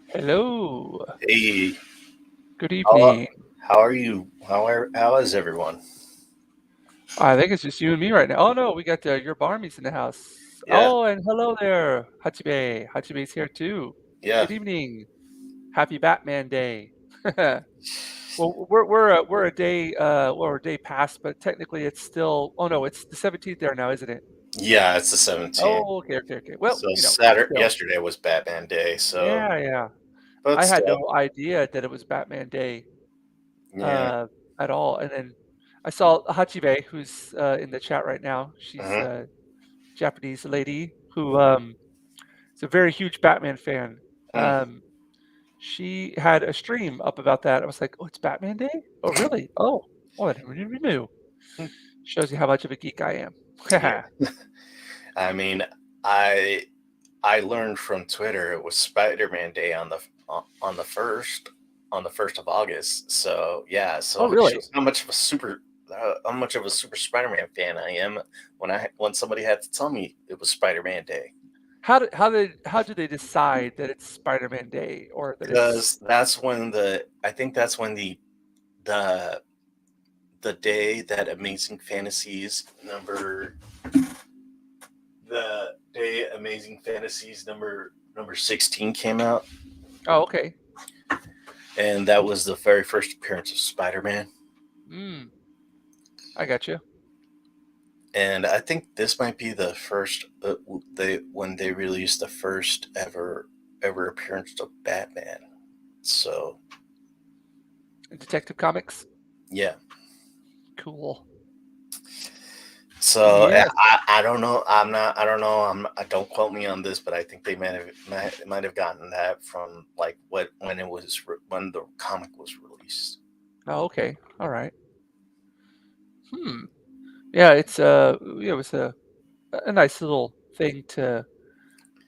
Hello. Hey, Good how, evening. how are you? How is everyone? I think it's just you and me right now. Oh no, we got your Barmies in the house. Yeah, Oh, and hello there, Hachibe. Hachibe's here too. yeah, Good evening. Happy Batman Day. Well, we're a day we're a day past, but technically it's still. Oh no, it's the 17th there now, isn't it? yeah. It's the 17th. Oh, okay. Well, So Saturday, still. yesterday was Batman Day. So, Yeah. but I had still, no idea that it was Batman Day yeah. uh, at all, and then I saw Hachibe, who's in the chat right now. She's Hmm. Japanese lady who is a very huge Batman fan. Mm. Um, she had a stream up about that. I was like, "Oh, it's Batman Day? Oh, really? Oh, I never even knew." Shows you how much of a geek I Yeah. am. I mean, I I learned from Twitter it was Spider-Man Day on the first of August. So yeah, so Oh, it really? shows how much of a super Spider-Man fan I am when somebody had to tell me it was Spider-Man Day. How do they decide that it's Spider-Man Day or that it's Because I think that's when the the day that Amazing Fantasies number 16 came out, Oh, okay. and that was the very first appearance of Spider-Man. Mm, I got you. And I think this might be the first they when they released the first ever appearance of Batman. So Detective Comics. yeah. Cool. So Yes. I don't know. I'm not. I don't know. I don't quote me on this, but I think they might have gotten that from like when the comic was released. Oh, okay. All right. Hmm. Yeah, it was a nice little thing to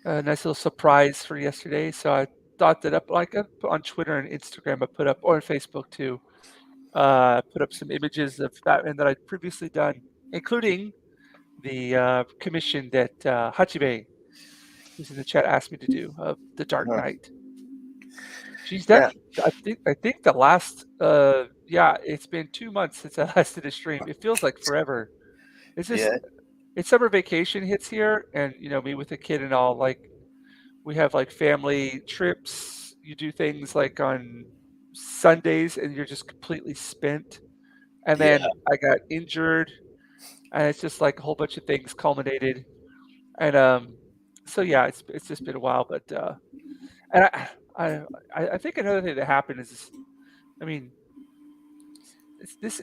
a nice little surprise for yesterday. So I thought that up like I put on Twitter and Instagram. I put up or on Facebook too. Put up some images of Batman that I'd previously done, including the commission that Hachibe, who's in the chat, asked me to do of the Dark Huh. Knight. She's Yeah, done. I think the last yeah, it's been 2 months since I last did a stream. It feels like forever. It's just yeah, it's summer vacation hits here, and me with a kid and all. Like we have like family trips. You do things like on Sundays, and you're just completely spent. And yeah, then I got injured, and it's just like a whole bunch of things culminated. And so yeah, it's just been a while, but and I I think another thing that happened is, I mean, this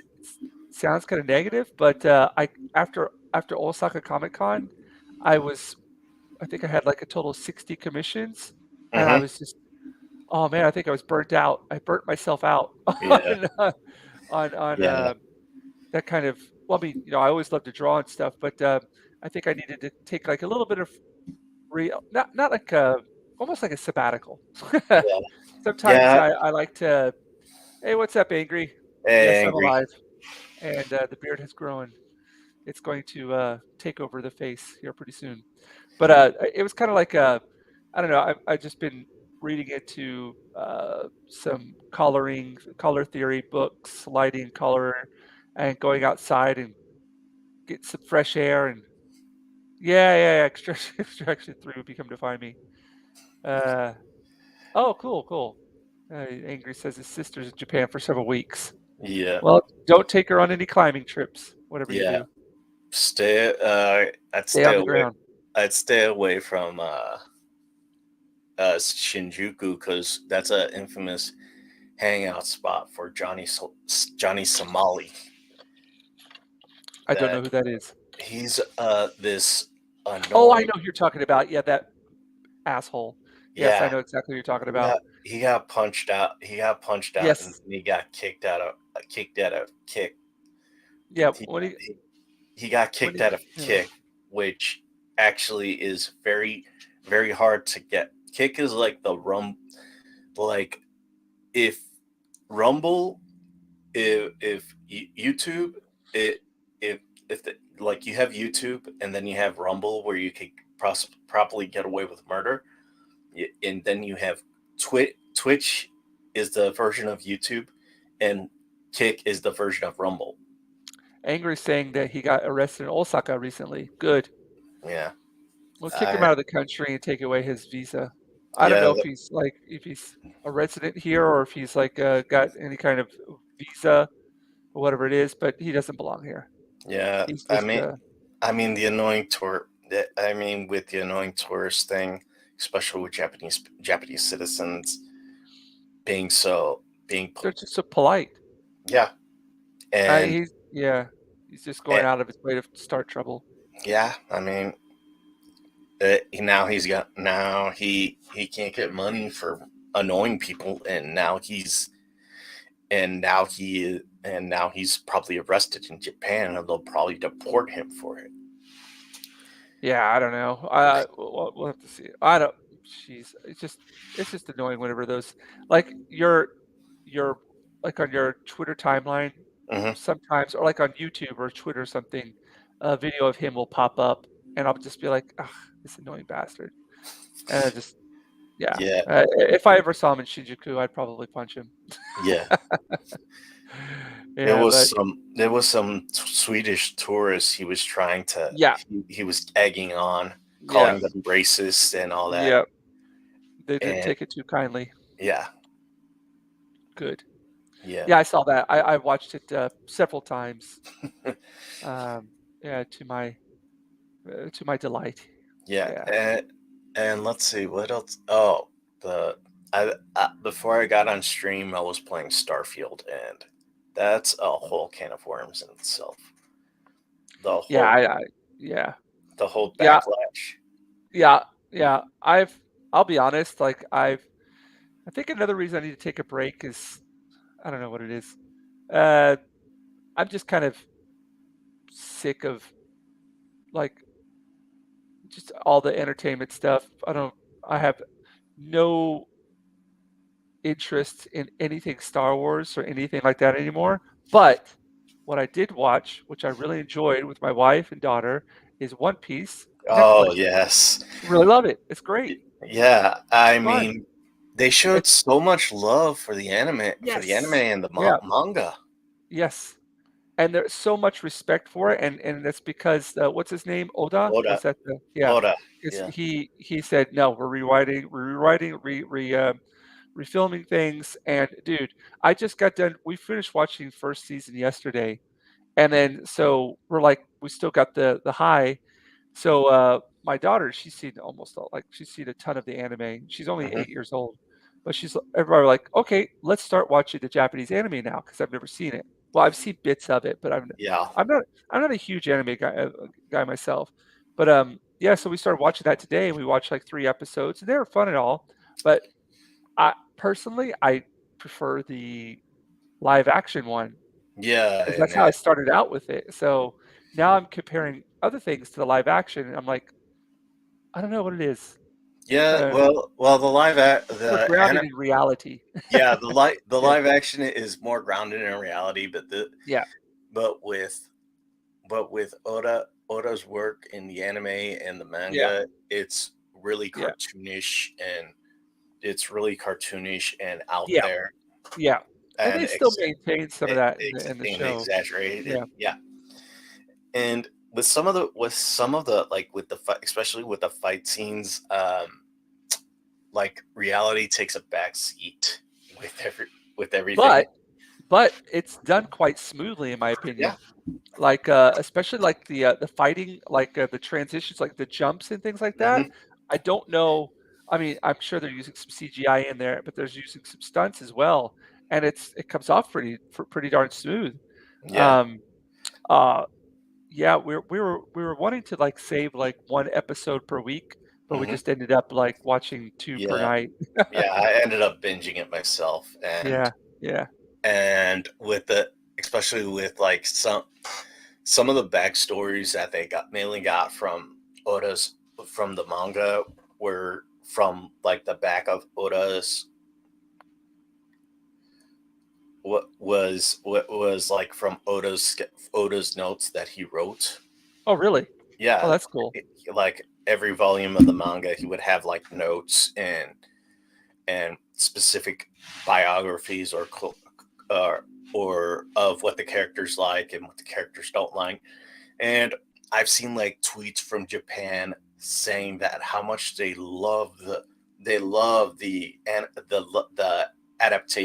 sounds kind of negative, but I after Osaka Comic Con, I was I think I had like a total of 60 commissions, and I hmm, was just, oh man, I think I was burnt out. I burnt myself out yeah, on yeah, that kind of. Well, I mean, I always love to draw and stuff, but I think I needed to take like a little bit of real, not like a, almost like a sabbatical. yeah, Sometimes yeah. I like to, hey, what's up, Angry? Yes, Hey, I'm angry. alive, and the beard has grown. It's going to take over the face here pretty soon. But it was kind of like I don't know. I've just been reading into some color theory books, lighting, color, and going outside and get some fresh air. And yeah. Extraction 3 would be come to find me. Uh, oh, cool. Angry says his sister's in Japan for several weeks. Yeah, Well, don't take her on any climbing trips whatever you Yeah. do. Stay. I'd Stay stay on the away. ground. I'd stay away from Shinjuku because that's an infamous hangout spot for Johnny Somali. I don't know That who that is. he's this Oh, I annoying. know who you're talking about. Yeah, that asshole. Yes, I Yeah, know exactly who you're talking he about. got punched out. He got punched out, and Yes. he got kicked out of kick. Yeah. He, When he he got when kicked he out of yeah. kick, which actually is very hard to get. Kick is like the like if Rumble, if YouTube, it if the, like you have YouTube and then you have Rumble where you can properly get away with murder, and then you have Twitch is the version of YouTube, and Kick is the version of Rumble. Angry saying that he got arrested in Osaka recently. Good. Yeah, We'll kick him I out of the country and take away his visa. I don't yeah know if he's a resident here or if he's like got any kind of visa or whatever it is, but he doesn't belong here. yeah. He's I just mean, the annoying tour. I mean, with the annoying tourist thing, especially with Japanese citizens being being they're just so polite. yeah, and Yeah, he's just going and out of his way to start trouble. yeah. I mean, now he can't get money for annoying people, and now he's probably arrested in Japan, and they'll probably deport him for it. Yeah, I don't know. We'll have to see. I don't. Jeez, it's just annoying whenever those like your like on your Twitter timeline Hmm. sometimes, or like on YouTube or Twitter or something, a video of him will pop up, and I'll just be like, "Ugh, this annoying bastard," and I just yeah. Yeah, If I ever saw him in Shinjuku, I'd probably punch him. yeah. Yeah, but There was some Swedish tourists he was trying to yeah, he was egging on, yeah, calling them racist and all that. yeah. They didn't And take it too kindly. yeah, Good. yeah, Yeah, I saw that. I watched it several times. Um, yeah, to my delight. yeah. Yeah, And let's see what else. Oh, the before I got on stream, I was playing Starfield, and that's a whole can of worms in itself. The yeah, whole yeah, the whole yeah, backlash. yeah, yeah. I'll be honest. I think another reason I need to take a break is I don't know what it is. Uh, I'm just kind of sick of like just all the entertainment stuff. I have no interest in anything Star Wars or anything like that anymore. But what I did watch, which I really enjoyed with my wife and daughter, is One Piece Oh Netflix. yes, Really love it. It's great. yeah. It's I fun. mean, they showed It's so much love for the anime yes. and the Yeah. manga. Yes. And there's so much respect for it, and that's because what's his name? Oda? Oda, Is that the yeah? Oda, Because yeah. he said no, we're rewriting, refilming things. And dude, I just got done. We finished watching first season yesterday, and then so we're like, we still got the high. So my daughter, she's seen almost all, like she's seen a ton of the anime. She's only Hmm. 8 years old, but everybody like, okay, let's start watching the Japanese anime now because I've never seen it. Well, I've seen bits of it, but Yeah, I'm not I'm not a huge anime guy myself. But yeah, so we started watching that today, and we watched like 3 episodes, and they were fun and all. But I personally I prefer the live action one yeah, because and that's how I started out with it. So now I'm comparing other things to the live action, and I'm like, I don't know what it is. yeah. Uh, Well, more the grounded in reality. yeah, the Yeah, live action is more grounded in reality, yeah, but with Oda's work in the anime and the yeah, manga, it's really yeah, cartoonish and out yeah, there yeah. And and they still maintain some of that in the show. exaggerated. Yeah, Yeah, and with some of the like with the especially with the fight scenes, like reality takes a back seat with everything. but but it's done quite smoothly in my Yeah, opinion. like especially like the fighting, like the transitions, like the jumps and things like that. Hmm. I don't know. I mean, I'm sure they're using some CGI in there, but there's using some stunts as well, and it comes off pretty darn smooth. Yeah. Um, uh, yeah, we were wanting to like save like one episode per week, but we Hmm. just ended up like watching two per Yeah. night. Yeah. I ended up binging it myself, Yeah, yeah. and with the especially with like some of the backstories that they got mainly got from Oda's from the manga were from like the back of Oda's what was like from Oda's notes that he wrote. Oh, really? Oh, Yeah, that's cool. like every volume of the manga, he would have like notes and specific biographies or or of what the characters like and what the characters don't like. And I've seen like tweets from Japan saying that how much they love the The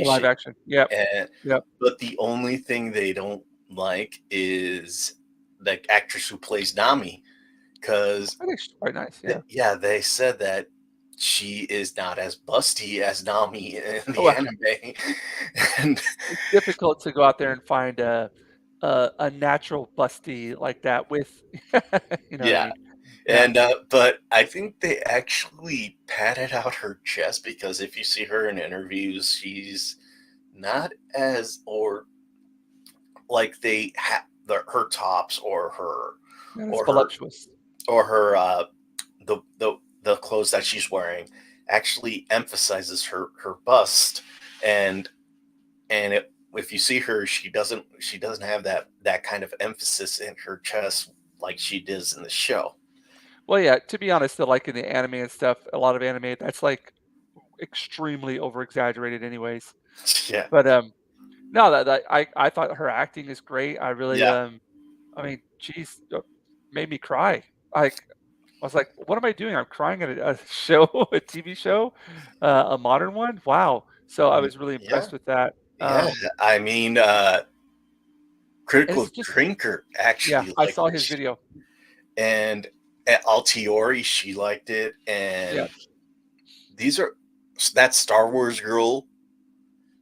live adaptation, action. Yep, and yep. but the only thing they don't like is the actress who plays Nami, because I think she's quite nice. Yeah. yeah, they said that she is not as busty as Nami in the Well, anime, and it's difficult to go out there and find a natural busty like that with, you know what I yeah. mean? Yeah. And but I think they actually padded out her chest, because if you see her in interviews, she's not as or like her tops That is or her voluptuous. or her the clothes that she's wearing actually emphasizes her bust, and if you see her, she doesn't have that kind of emphasis in her chest like she does in the show. Well, yeah, to be honest, though, like in the anime and stuff, a lot of anime, that's like extremely over exaggerated anyways. Yeah, But no, that I thought her acting is great. I really yeah, I mean, geez, made me cry. Like I was like, what am I doing? I'm crying at a show, a TV show, a modern one. Wow. So I was really yeah, impressed with that. yeah. I mean, And Critical it's just, Drinker yeah, actually I liked saw it, his video. and Altiori, she liked it, Yeah. and these are that Star Wars girl.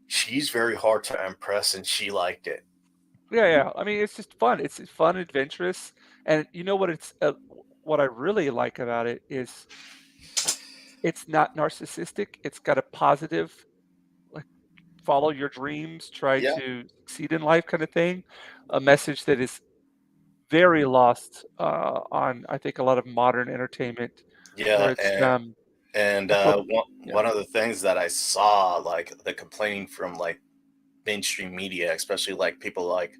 She's very hard to impress, and she liked it. Yeah, yeah. I mean, it's just fun. It's fun, adventurous, and you know what what I really like about it is it's not narcissistic. It's got a positive, like, follow your dreams, try Yeah, to succeed in life kind of thing. A message that is very lost on, I think, a lot of modern entertainment, where yeah, it's and a pro yeah. one of the things that I saw, like the complaining from like mainstream media, especially like people like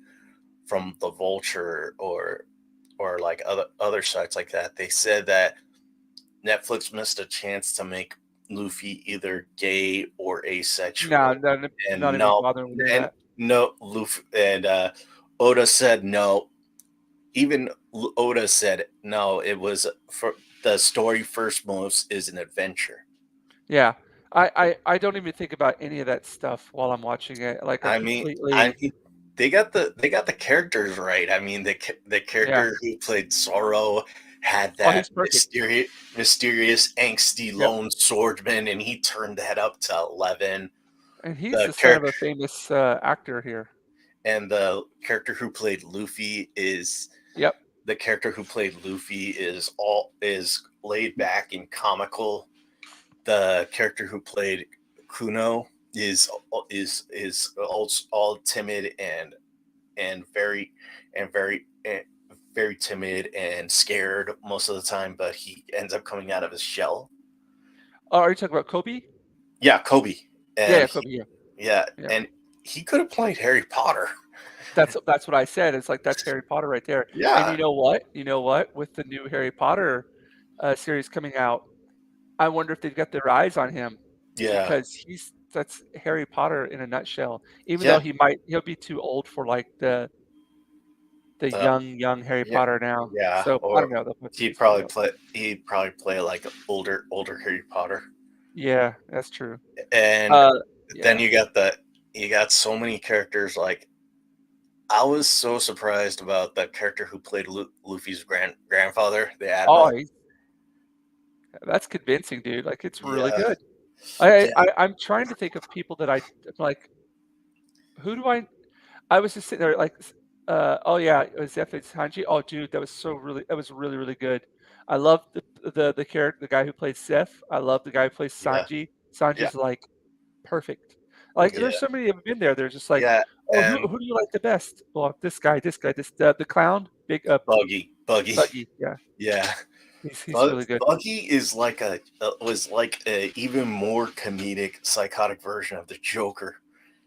from the Vulture or like other sites like that, they said that Netflix missed a chance to make Luffy either gay or No, asexual, no, not and even no, bothering with any of and that. no Luffy and Oda said no. Even Oda said no. It was for the story first moves is an adventure. Yeah. I don't even think about any of that stuff while I'm watching it. Like, I'm I completely mean, they got the characters right. I mean, the yeah. character who played Zoro had Oh, that he's perfect. mysterious, angsty Yep. lone swordsman, and he turned that up to 11. And he's The the son of character a famous, actor here. and the character who played Luffy is Yep. is laid back and comical. The character who played Kuno is all timid and very very timid and scared most of the time, but he ends up coming out of his shell. Oh, are you talking about Kobe? Yeah, Kobe, Yeah, and yeah, Kobe, yeah, yeah, yeah. and he could have played Harry Potter. That's what I said. It's like, that's Harry Potter right there. And Yeah, you know what? You know what? With the new Harry Potter, series coming out, I wonder if they've got their eyes on him yeah, because that's Harry Potter in a nutshell. Even though yeah. he'll be too old for, like, the The young Harry Yeah, Potter now. yeah, So, I or don't know, they'll have to do something else. he'd probably play like an older Harry Potter. Yeah, that's true. And Uh, then yeah. you got so many characters like I was so surprised about the character who played Luffy's grandfather, the Oh, admiral. that's convincing, dude. Like it's really Yeah, good. yeah, I'm trying to think of people that I'm like, who do I was just sitting there like, oh yeah, it was F.H. Hanji. Oh, dude, that was really, really good. I love the character, the guy who plays Seth. I love the guy who plays yeah, Sanji. yeah, Sanji's like perfect. Like there's yeah, so many of them in there. They're just like, yeah. oh, And who do you like the best? Well, this guy, the clown, big Buggy, Buggy. Yeah, yeah. he's really good. Buggy is like was like a even more comedic, psychotic version of the Joker.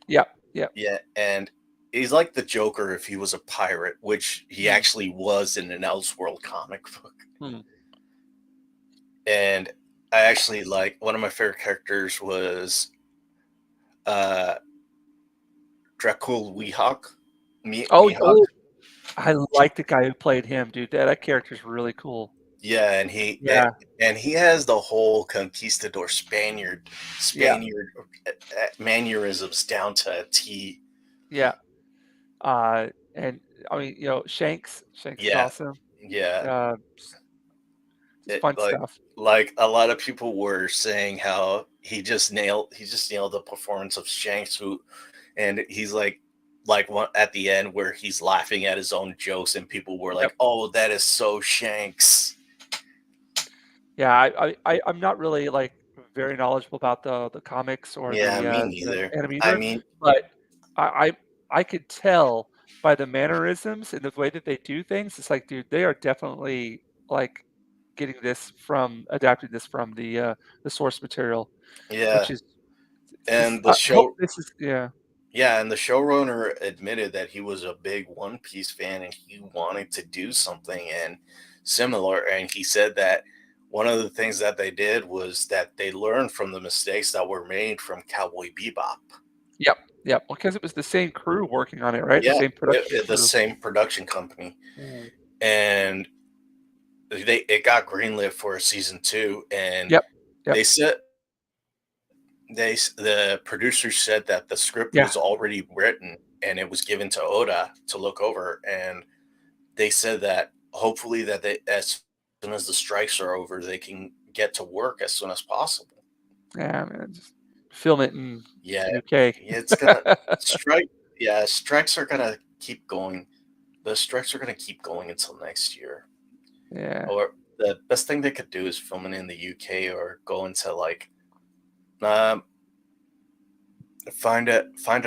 Yeah, yeah. Yeah, and he's like the Joker if he was a pirate, which he Hmm, actually was in an Elseworld comic book. hmm. And I actually like one of my favorite characters was uh Dracul Weehawk. Oh, Mihawk. oh, I like the guy who played him, dude. That character's really cool. Yeah, Yeah, and he has the whole conquistador yeah, Spaniard mannerisms down to a T. yeah. And I mean, Shanks is Yeah, awesome. yeah. Just It fun stuff. like a lot of people were saying how he just nailed the performance of Shanks, who and he's like one at the end where he's laughing at his own jokes and people were Yep. like, "Oh, that is so Shanks." Yeah, I'm not really like very knowledgeable about the comics or Yeah, me the neither. anime I either, mean, but I I could tell by the mannerisms and the way that they do things. It's like, dude, they are definitely like getting this from adapting this from the source material, yeah, which is this. and the I hope show this is yeah. yeah, and the showrunner admitted that he was a big One Piece fan and he wanted to do something and similar. And he said that one of the things that they did was that they learned from the mistakes that were made from Cowboy Bebop. Yep, yep. Because it was the same crew working on it, right? The Yeah, same production the crew. same production company, Mm. and it got greenlit for a season two, and Yep, yep. they said the producers said that the script Yeah, was already written and it was given to Oda to look over, and they said that hopefully that they as soon as the strikes are over, they can get to work as soon as possible. yeah, man, just film it in Yeah, UK. it's gonna strike. Yeah, strikes are gonna keep going. The strikes are gonna keep going until next year. Yeah. Or the best thing they could do is film it in the UK or go into like um, find a find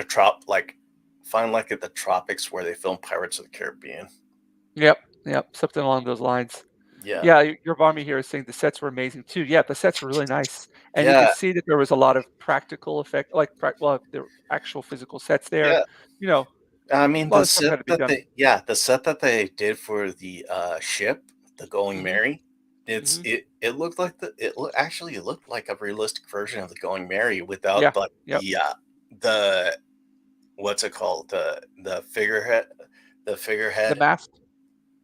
like at the tropics where they film Pirates of the Caribbean. Yep, yep, something along those lines. Yeah, Yeah, your Barmy here is saying the sets were amazing too. Yeah, the sets were really nice, and you yeah, could see that there was a lot of practical effect, like well, there were actual physical sets there. yeah. You know, I mean, a lot of stuff had to be done. the set that they did for the ship, the Going Mhm, Merry, mhm. it looked like actually it looked like a realistic version of the Going Merry without Yeah, like yep. the what's it called the The figurehead. mask?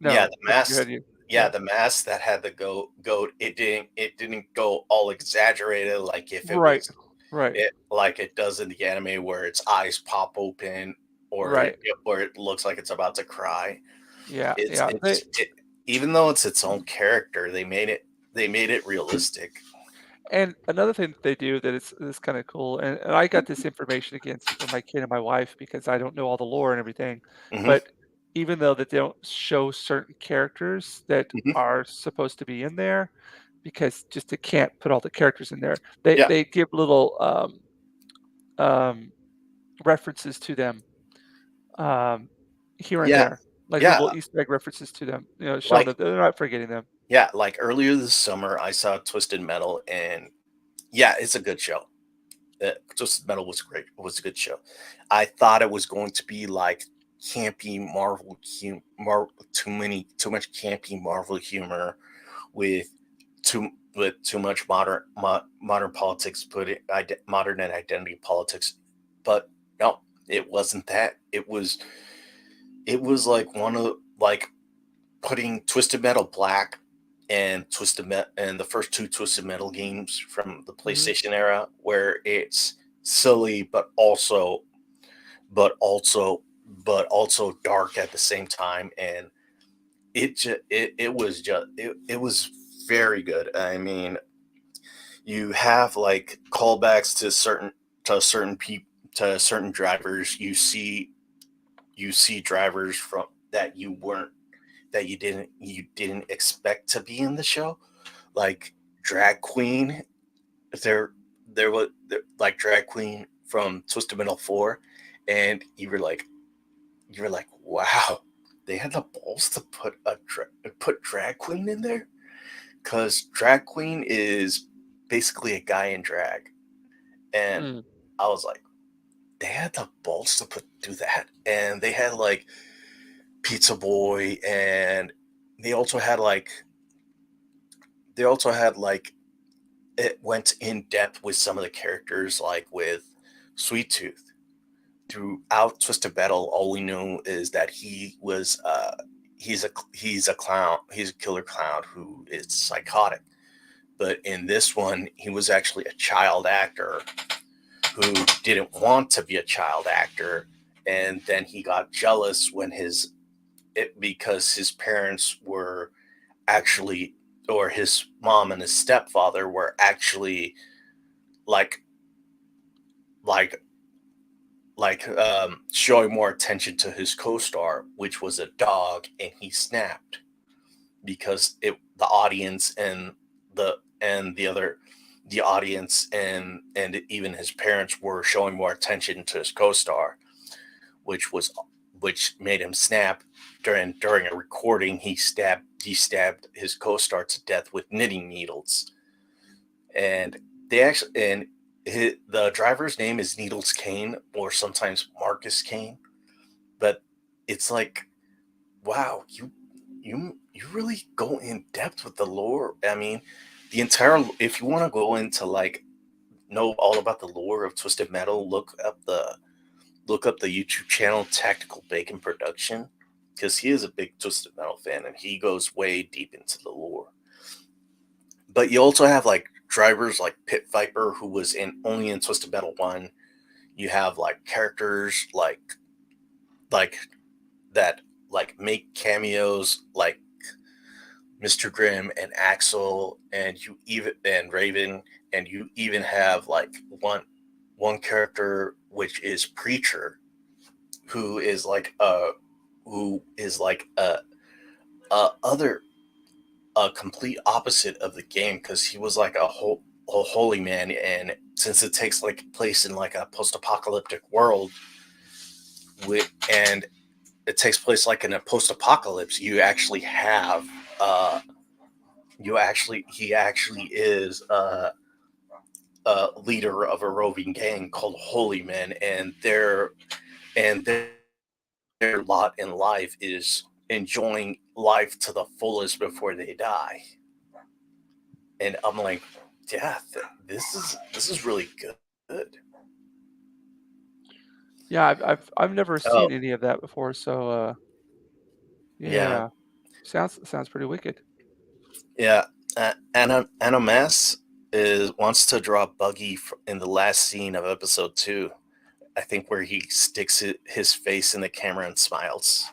Yeah, No, the what figure mask. had you? Yeah, Yeah. the mask that had the goat. It didn't go all exaggerated like if it Right, was right, it like it does in the anime where its eyes pop open right. or it looks like it's about to cry. Yeah, yeah. Even though it's its own character, they made it realistic. And another thing that they do that is kinda cool, and I got this information against for my kid and my wife because I don't know all the lore and everything, Hmm. but even though that they don't show certain characters that Hmm. are supposed to be in there, because just they can't put all the characters in there, Yeah, they give little, um, references to them, um, here and yeah, there, like yeah. little Easter egg references to them, showing Like that they're not forgetting them. yeah, like earlier this summer, I saw Twisted Metal, and yeah, it's a good show. Twisted Metal was great. It was a good show. I thought it was going to be like campy too much campy Marvel humor with too much modern politics, modern and identity politics. But no, it wasn't that. It was like one of like putting Twisted Metal Black and Twisted Metal and the first two Twisted Metal games from the Mhm. PlayStation era, where it's silly but also but also dark at the same time. And it was very good. I mean, you have like callbacks to certain people to certain drivers. You see drivers from that you didn't expect to be in the show, like drag queen. There like drag queen from Twisted Metal 4, and you were like, wow, they had the balls to put drag queen in there, because drag queen is basically a guy in drag, and Hmm. I was like, they had the balls to put do that, and they had like Pizza Boy, and they also had like they also had like it went in depth with some of the characters, like with Sweet Tooth. Throughout Twisted Metal, all we knew is that he's a clown, he's a killer clown who is psychotic. But in this one, he was actually a child actor who didn't want to be a child actor, and then he got jealous when because his parents were actually, or his mom and his stepfather were actually like like showing more attention to his co-star, which was a dog, and he snapped because the audience and the and the other the audience and even his parents were showing more attention to his co-star, which was which made him snap. During a recording, he stabbed his co-star to death with knitting needles. And they actually and the driver's name is Needles Kane, or sometimes Marcus Kane. But it's like, wow, you really go in depth with the lore. I mean, the entire if you want to go into like know all about the lore of Twisted Metal, look up the YouTube channel Tactical Bacon Production, because he is a big Twisted Metal fan and he goes way deep into the lore. But you also have like drivers like Pit Viper, who was in only in Twisted Metal 1. You have like characters like that like make cameos, like Mr. Grimm and Axel, and Raven, and you even have like one character which is Preacher, who is like a who is like a other a complete opposite of the game, because he was like a holy man. And since it takes like place in like a post-apocalyptic world, and it takes place like in a post-apocalypse, you actually have uh he actually is a leader of a roving gang called Holy Men, and their lot in life is enjoying life to the fullest before they die. And I'm like, yeah, this is really good. Yeah, I've never Oh, seen any of that before, so, yeah, yeah. Sounds pretty wicked. yeah. Animas is wants to draw Buggy in the last scene of episode 2. I think where he sticks his face in the camera and smiles.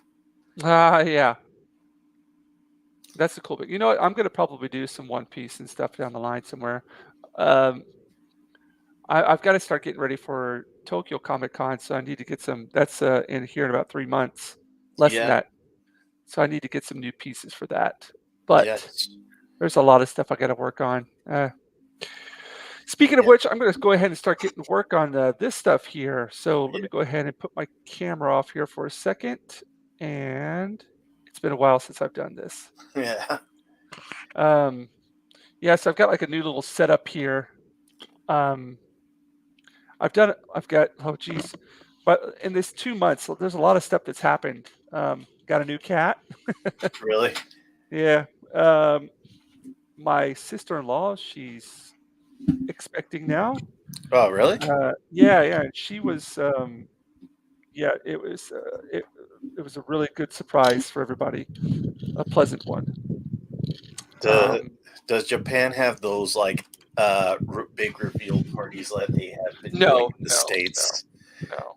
Ah, yeah. That's a cool bit. You know what? I'm gonna probably do some One Piece and stuff down the line somewhere. Um, I've gotta start getting ready for Tokyo Comic Con, so I need to get some that's, in here in about 3 months, less than Yeah, that. So I need to get some new pieces for that. But yes, there's a lot of stuff I gotta work on. Speaking of yeah, which, I'm gonna go ahead and start getting to work on, this stuff here. So let yeah, me go ahead and put my camera off here for a second, and it's been a while since I've done this. yeah. Um, yeah, so I've got, like, a new little setup here. Um, I've got oh, geez. But in this 2 months, so there's a lot of stuff that's happened. Got a new cat. Really? Yeah. Um, my sister-in-law, she's expecting now. Oh, really? Yeah, yeah, and she was, yeah, it was a really good surprise for everybody, a pleasant one. The Um, Does Japan have those like big reveal parties that they have been doing no, in the no, no, states? no.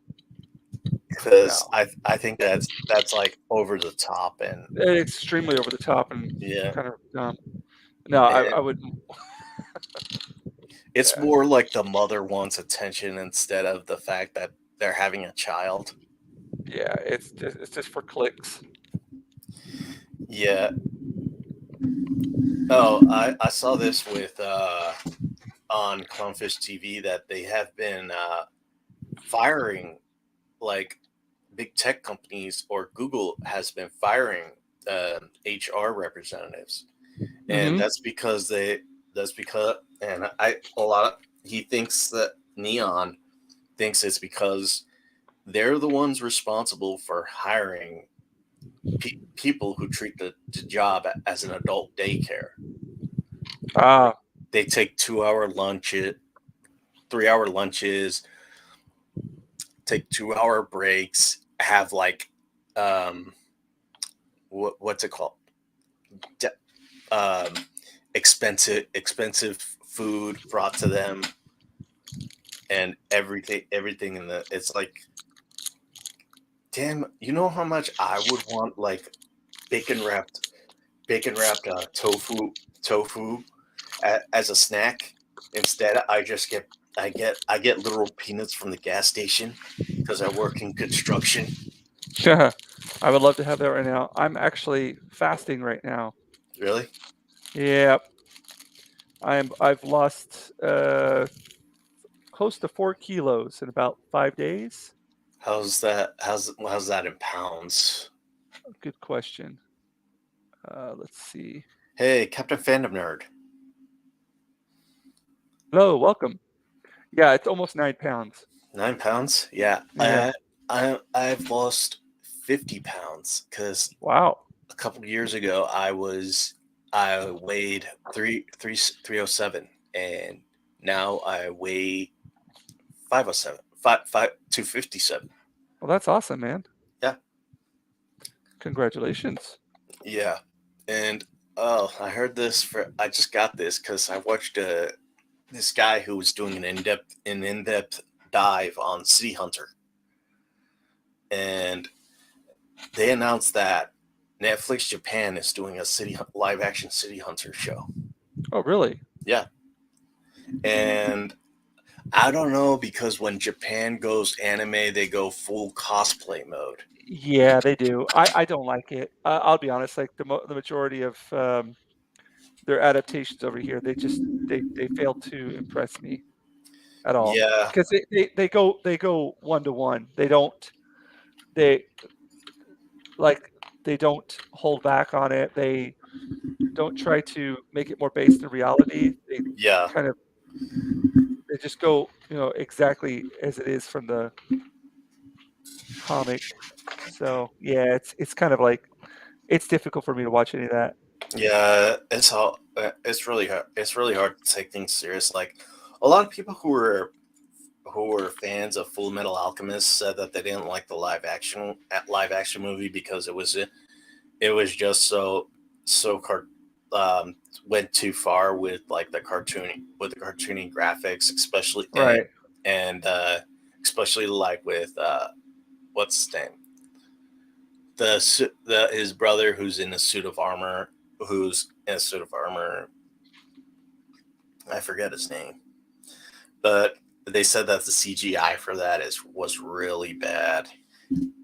because No, I think that's like over the top. And extremely over the top and yeah, kind of dumb. No, and I wouldn't. it's Yeah, more like the mother wants attention instead of the fact that they're having a child. yeah, it's just for clicks. Yeah. Oh, I saw this with on Clownfish TV that they have been firing, like, big tech companies, or Google has been firing HR representatives, and Hmm. that's because, and I a lot of, he thinks that Neon thinks it's because they're the ones responsible for hiring people who treat the job as an adult daycare. Like, Ah, they take 2 hour lunches, 3 hour lunches, take 2 hour breaks, have like um what's it called? De- um expensive food brought to them, and everything in the, it's like, damn, you know how much I would want, like, bacon wrapped tofu as a snack. Instead, I get literal peanuts from the gas station because I work in construction. yeah. I would love to have that right now. I'm actually fasting right now. Really? Yeah, I've lost close to 4 kilos in about 5 days. How's that? How's that in pounds? Good question. Let's see. Hey, Captain Fandom Nerd. Hello, welcome. Yeah, it's almost 9 pounds. 9 pounds? Yeah, Yeah. I've lost 50 pounds because Wow. a couple of years ago I weighed 307, and now I weigh 507, 257. Well, that's awesome, man. Yeah, Congratulations. yeah, and oh, I just got this because I watched this guy who was doing an in-depth dive on City Hunter, and they announced that Netflix Japan is doing a live action City Hunter show. Oh, really? Yeah, and I don't know, because when Japan goes anime, they go full cosplay mode. Yeah, they do. I don't like it. I'll be honest. Like the majority of their adaptations over here, they fail to impress me at all Yeah, because they go 1 to 1. They like they don't hold back on it. They don't try to make it more based in reality. They yeah, kind of they just go, exactly as it is from the comic. So, yeah, it's kind of like it's difficult for me to watch any of that. yeah. It's really hard to take things serious. Like, a lot of people who were fans of Full Metal Alchemist said that they didn't like the live action movie because it was just so car um went too far with, like, the cartoony graphics, especially, Right, and especially, like, with what's his name, the his brother who's in a suit of armor, who's in a suit of armor. I forget his name, but they said that the CGI for that is was really bad.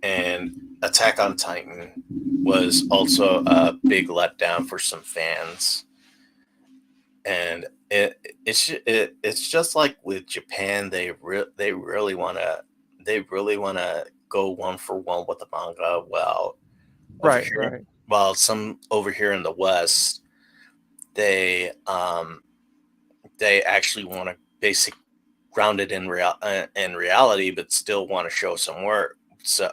And Attack on Titan was also a big letdown for some fans. And it's just like with Japan, they really want to go one for one with the manga. Well, over right, here, right, while some over here in the West, they um they actually want to basic ground it in reality, but still want to show some work. So,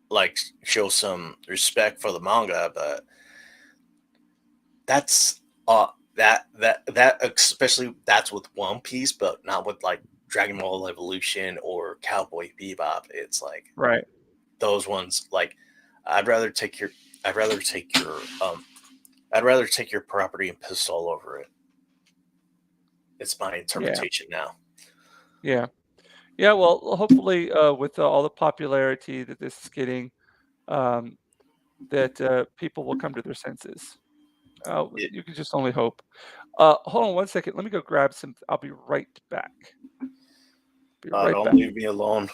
like, show some respect for the manga, but that's that especially that's with One Piece, but not with, like, Dragon Ball Evolution or Cowboy Bebop. It's like right. those ones. Like, I'd rather take your I'd rather take your um I'd rather take your property and piss all over it. It's my Yeah, interpretation now. yeah. Yeah, well, hopefully, with all the popularity that this is getting, um, that people will come to their senses. It, You can just only hope. Hold on one second. Let me go grab some. I'll be right back. Be right don't back. leave me alone.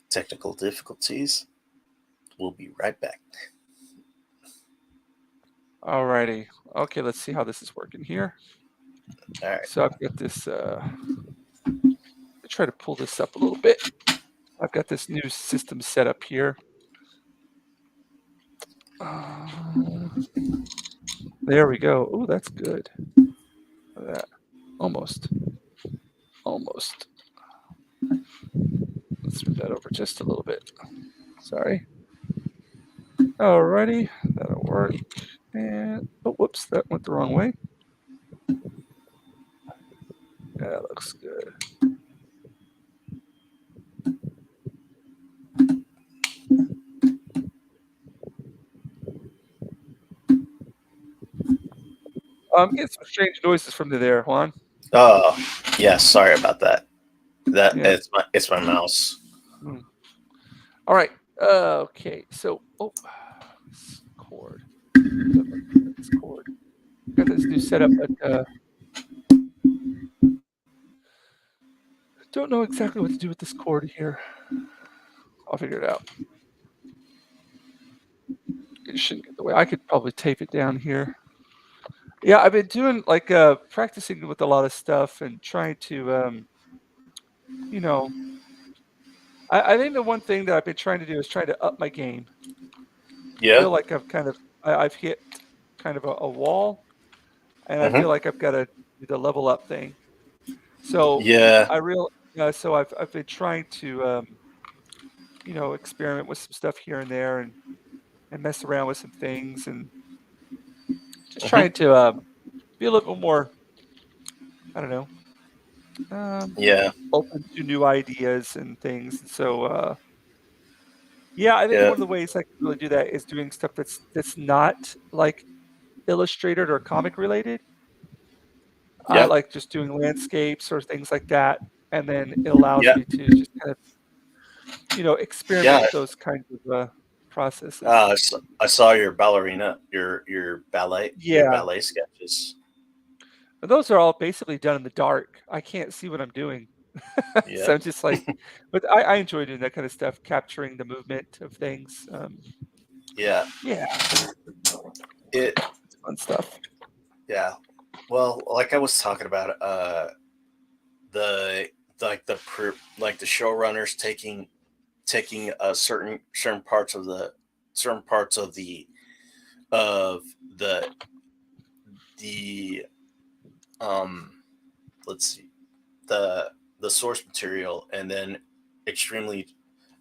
Technical difficulties. We'll be right back. Alrighty. Okay, let's see how this is working here. All right. So I've got this. Try to pull this up a little bit. I've got this new system set up here. Uh, there we go. Oh, that's good. Look at that. Almost. Almost. Let's move that over just a little bit. Sorry. Alrighty. That'll work. And, oh, whoops, that went the wrong way. That looks good. I'm getting some strange noises from there, Juan. Oh, yeah. Sorry about that. That Yeah. it's my mouse. Mm. All right. Okay. So, oh, this cord. This cord. Got this new setup, but don't know exactly what to do with this cord here. I'll figure it out. It shouldn't get in the way. I could probably tape it down here. Yeah, I've been doing like practicing with a lot of stuff and trying to you know, I think the one thing that I've been trying to do is trying to up my game. I Yeah. feel like I've hit kind of a wall, and I feel Hmm. like I've got to do the level up thing. So Yeah. I real so I've been trying to experiment with some stuff here and there and mess around with some things and just Hmm. trying to be a little bit more, I don't know, um, Yeah. open to new ideas and things. And so yeah, I think Yeah. one of the ways I can really do that is doing stuff that's not like illustrated or comic related. I Yeah. like just doing landscapes or things like that, and then it allows Yeah. me to just kind of, experiment Yeah. with those kinds of, processes. I saw your ballerina, your Yeah, ballet sketches. but those are all basically done in the dark. I can't see what I'm doing. Yeah. So I'm just like but I enjoy doing that kind of stuff, capturing the movement of things. Yeah. Yeah, It. it's fun stuff. Yeah. Well, like I was talking about, the like the showrunners taking certain parts of the the um let's see, the the source material, and then extremely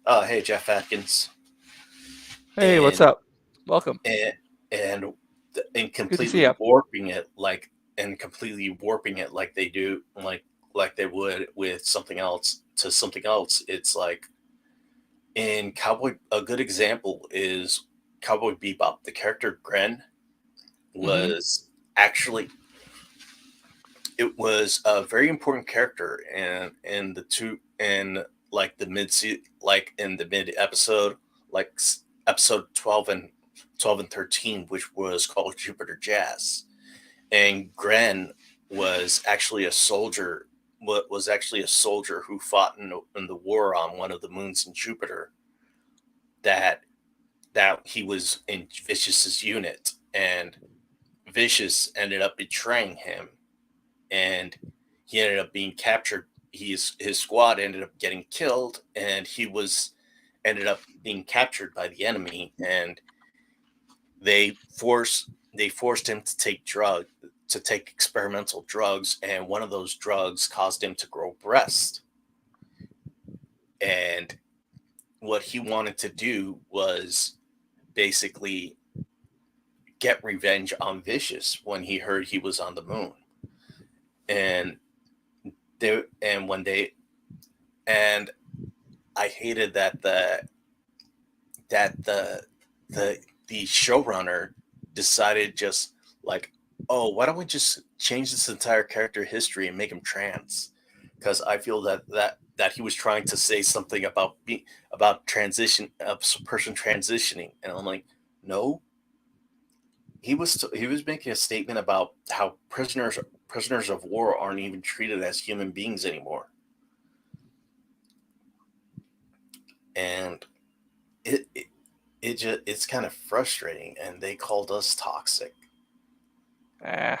hey, Jeff Atkins, Hey, what's and up? Welcome. and and and Good to see completely you. warping it, like they do, like they would with something else to something else. It's like in Cowboy, a good example is Cowboy Bebop. The character Gren Mhm. was actually, it was a very important character, and in the two and like like in the mid episode, like episode 12 and 13, which was called Jupiter Jazz. And Gren was actually a soldier, was actually a soldier who fought in the war on one of the moons in Jupiter, that he was in Vicious's unit, and Vicious ended up betraying him, and he ended up being captured. His squad ended up getting killed, and he was ended up being captured by the enemy, and they forced him to take experimental drugs, and one of those drugs caused him to grow breast. And what he wanted to do was basically get revenge on Vicious when he heard he was on the moon. And and when they and I hated that the the showrunner decided just like, oh, why don't we just change this entire character history and make him trans? Because I feel that he was trying to say something about transition, a person transitioning, and I'm like, no, he was making a statement about how prisoners of war aren't even treated as human beings anymore, and it it, it's kind of frustrating, and they called us toxic. Eh,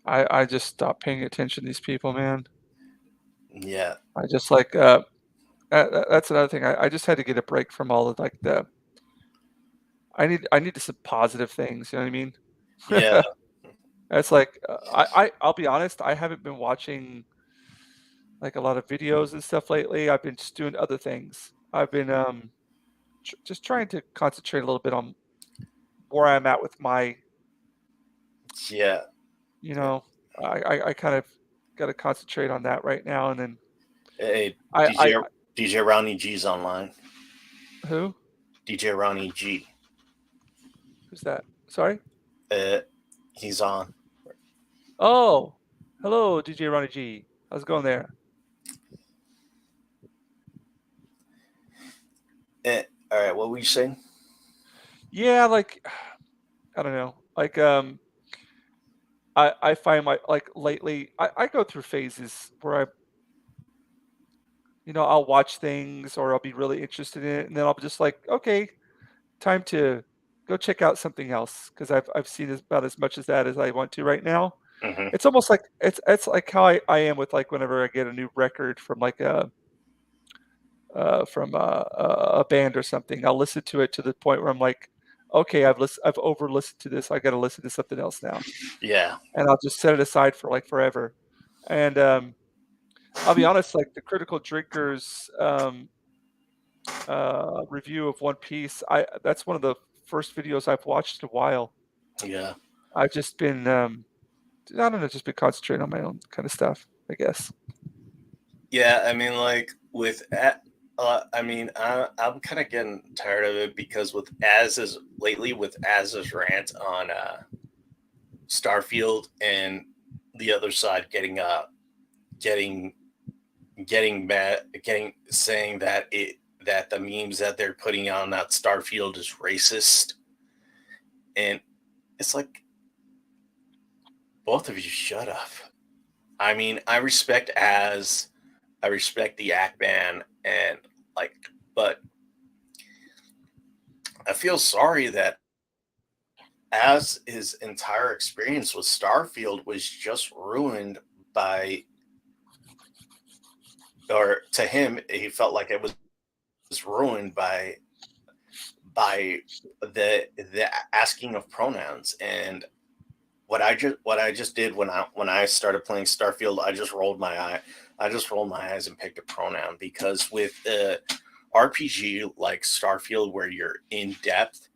I just stopped paying attention to these people, man. Yeah, I just like that's another thing. I just had to get a break from all of like the I need some positive things. You know what I mean? yeah, It's like I'll be honest. I haven't been watching like a lot of videos and stuff lately. I've been just doing other things. I've been just trying to concentrate a little bit on where I'm at with my, yeah. you know, I kind of got to concentrate on that right now. And then Hey, I DJ Ronnie G's online. who DJ Ronnie G. who's that? Sorry. Uh, he's on. Oh, hello, DJ Ronnie G. How's it going there? All right, what were you saying? Yeah, like I don't know. Like I find my like lately I go through phases where I'll watch things or I'll be really interested in it and then I'll be just like, okay, time to go check out something else because I've seen about as much as that as I want to right now. Hmm. It's almost like it's like how I am with like whenever I get a new record from like a band or something. I'll listen to it to the point where I'm like, okay, I've over listened to this. I got to listen to something else now, Yeah, and I'll just set it aside for like forever. And I'll be honest, like the Critical Drinkers review of One Piece, I that's one of the first videos I've watched in a while. yeah, I've just been I don't know, just been concentrating on my own kind of stuff, I guess. yeah. I mean, like I mean, I'm kind of getting tired of it because with Az's rant on Starfield and the other side getting mad, getting saying that the memes that they're putting on that Starfield is racist, and it's like, both of you shut up. I mean, I respect the act ban, and like, but I feel sorry that as his entire experience with Starfield was just ruined by, or to him, he felt like it was ruined by the asking of pronouns. And what I just did when I started playing Starfield, I just rolled my eyes and picked a pronoun, because with RPG like Starfield, where you're in depth,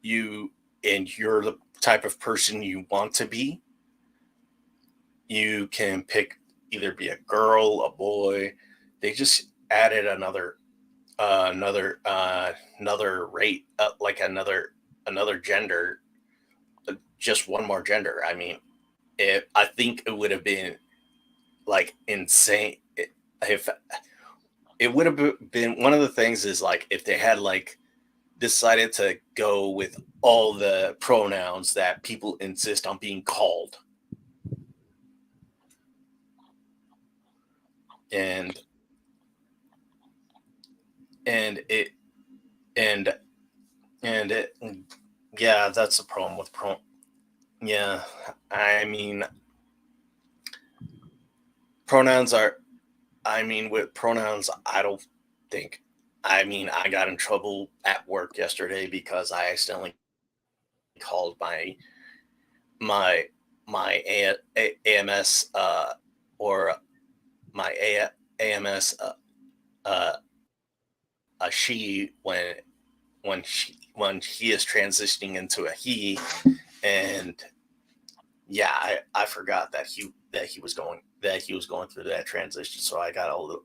you and you're the type of person you want to be, you can pick, either be a girl, a boy. They just added another rate, like another gender, just one more gender. I mean, I think it would have been like insane if it would have been one of the things is like if they had like decided to go with all the pronouns that people insist on being called, and and it and and it yeah, that's the problem with yeah. I mean, pronouns are I mean, with pronouns, I don't think. I mean, I got in trouble at work yesterday because I accidentally called my AMS, or my AMS, uh, a she when he is transitioning into a he. And yeah, I forgot that he was going through that transition. So I got a little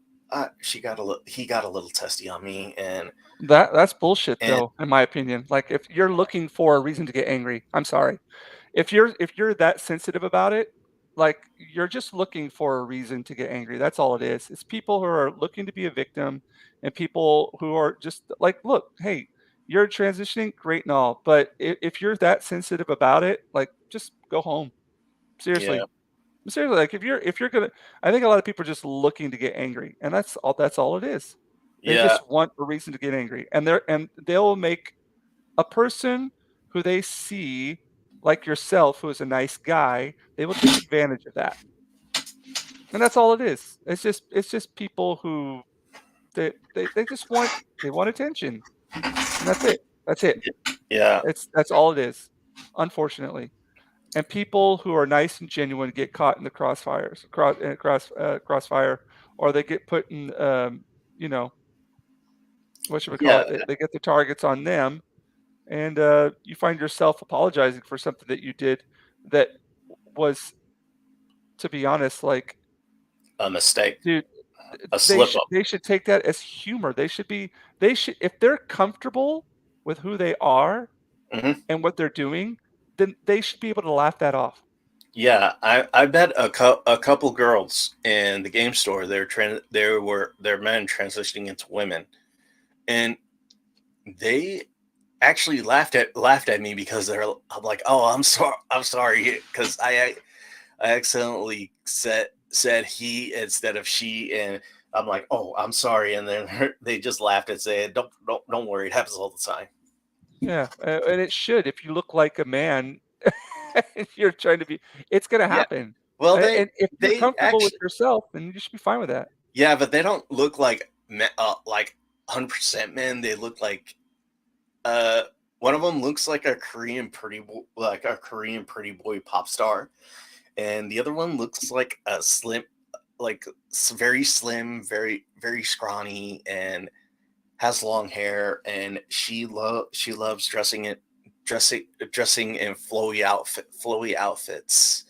he got a little testy on me. That's bullshit And though, in my opinion. Like, if you're looking for a reason to get angry, I'm sorry. If you're that sensitive about it, like, you're just looking for a reason to get angry. That's all it is. It's people who are looking to be a victim and people who are just like, look, hey, you're transitioning, great and all, but if you're that sensitive about it, like, just go home. yeah, Seriously. Seriously, like, if you're gonna, I think a lot of people are just looking to get angry, and that's all it is. They yeah, just want a reason to get angry, and they'll make a person who they see, like yourself, who is a nice guy, they will take advantage of that, and that's all it is. It's just people who they just want attention, and that's it. That's it. yeah, That's all it is, unfortunately. And people who are nice and genuine get caught in the crossfire, or they get put in, you know, what should we call yeah. it? They get the targets on them, and you find yourself apologizing for something that you did that was, to be honest, like, A mistake, dude, a they slip should up. they should take that as humor. They should, if they're comfortable with who they are Hmm. and what they're doing, then they should be able to laugh that off. Yeah, I met a couple girls in the game store. They're men transitioning into women, and they actually laughed at me because I'm like, oh, I'm sorry, because I accidentally said he instead of she, and I'm like, oh, I'm sorry, and then they just laughed and said, don't worry, it happens all the time. Yeah, and it should. If you look like a man, and you're trying to be, it's gonna Yeah, happen. well, And if you're they comfortable with actually, yourself, then you should be fine with that. yeah, but they don't look like 100% men. They look like uh one of them looks like a like a Korean pretty boy pop star, and the other one looks like a slim, like very slim, very scrawny, and has long hair, and she loves dressing in flowy outfits.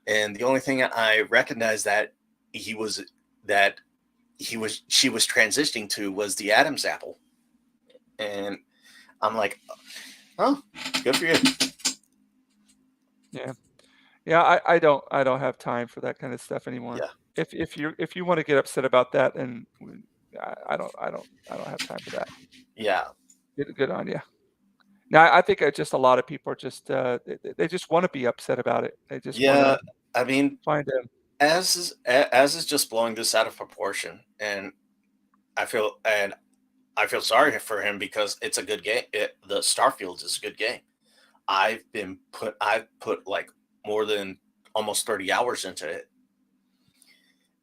And the only thing I recognized he was that she was transitioning to was the Adam's apple. And I'm like, oh, good for you. Yeah. Yeah, I don't have time for that kind of stuff anymore. Yeah, If you wanna get upset about that, then I don't have time for that. yeah, Good on you. Now, I think, just a lot of people are just, they just wanna be upset about it. They just yeah. wanna I mean, find a as is just blowing this out of proportion, and and I feel sorry for him because it's a good game. The Starfield is a good game. I've put like more than almost 30 hours into it,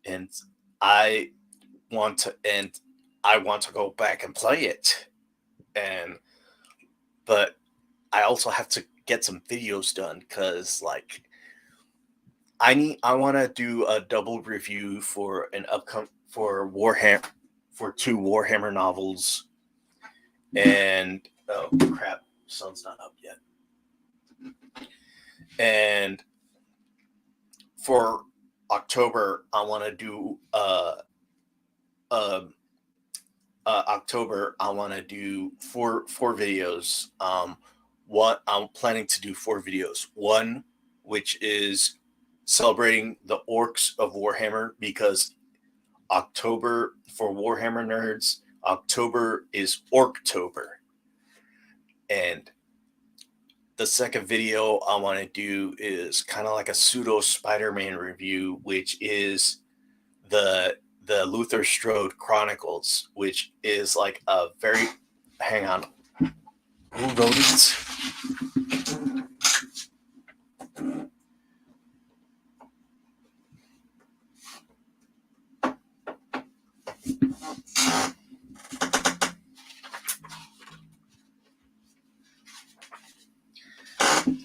and I and I want to go back and play it. And but I also have to get some videos done because like I want to do a double review for an upcoming for Warhammer for two Warhammer novels. And oh crap, sun's not up yet. And for October, I want to do uh, October, I want to do four videos. What I'm planning to do 4 videos. One, which is celebrating the orcs of Warhammer, because October for Warhammer nerds, October is Orktober. And the second video I want to do is kind of like a pseudo Spider-Man review, which is the Luther Strode Chronicles, which is like a very, hang on, who wrote it?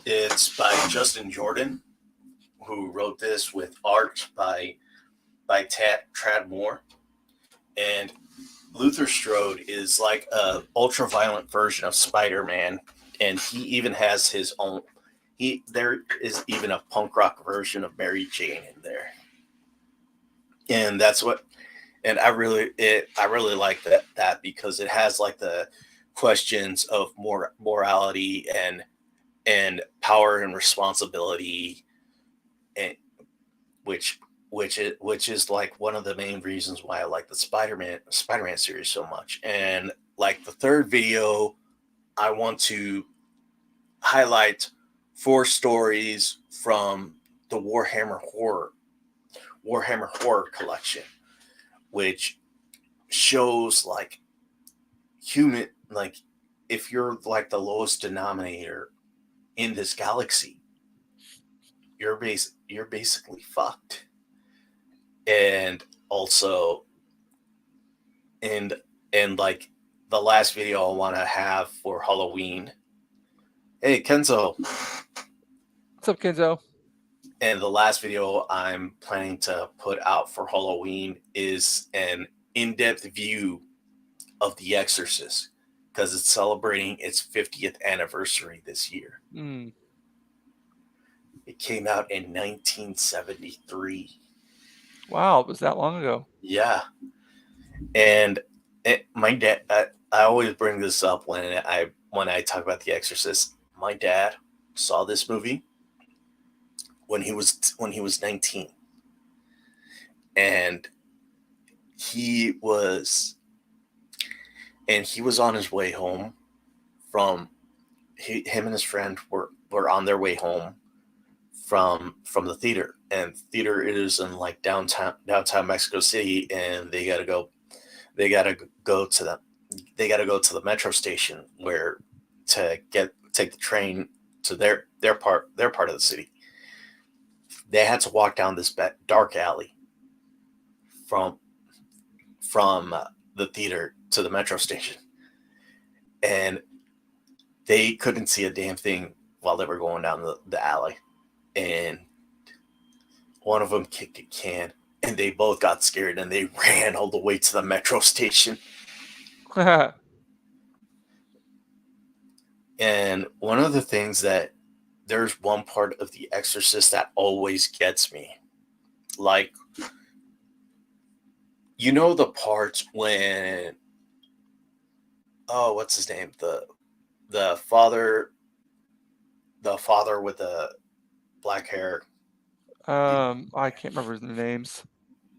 It's by Justin Jordan, who wrote this with art by Trad Moore. And Luther Strode is like a ultra violent version of Spider-Man, and he even has his own. He there is even a punk rock version of Mary Jane in there, and that's what. And I really like that because it has like the questions of morality and power and responsibility, and which which is like one of the main reasons why I like the Spider-Man series so much. And like the third video, I want to highlight four stories from the Warhammer Horror collection, which shows like human like if you're like the lowest denominator in this galaxy, you're basically fucked. And also and and like the last video I want to have for Halloween. Hey Kenzo, What's up, Kenzo? and the last video I'm planning to put out for Halloween is an in-depth view of The Exorcist because it's celebrating its 50th anniversary this year. Mm. It came out in 1973. Wow, it was that long ago. Yeah, and my dad. I always bring this up when I talk about The Exorcist. My dad saw this movie when he was 19, and he was he was on his way home from him and his friend were on their way home from the theater, and theater is in like downtown Mexico City, and they gotta go to the they gotta go to the metro station where to get take the train to their part of the city. They had to walk down this dark alley from the theater to the metro station, and they couldn't see a damn thing while they were going down the alley. And one of them kicked a can, and they both got scared, and they ran all the way to the metro station. And one of the things that there's one part of The Exorcist that always gets me. Like, you know the part when what's his name? The father with the black hair. I can't remember the names.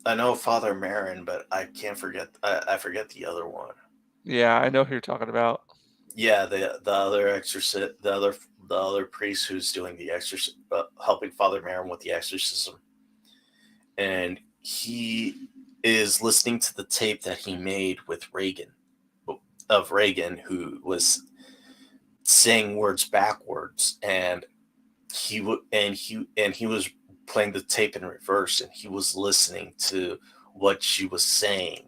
I know Father Marin, but I can't forget. I forget the other one. Yeah, I know who you're talking about. Yeah, the other exorcist, the other priest who's doing the exorcism, helping Father Marin with the exorcism, and he is listening to the tape that he made with Reagan, who was saying words backwards, and he was playing the tape in reverse, and he was listening to what she was saying,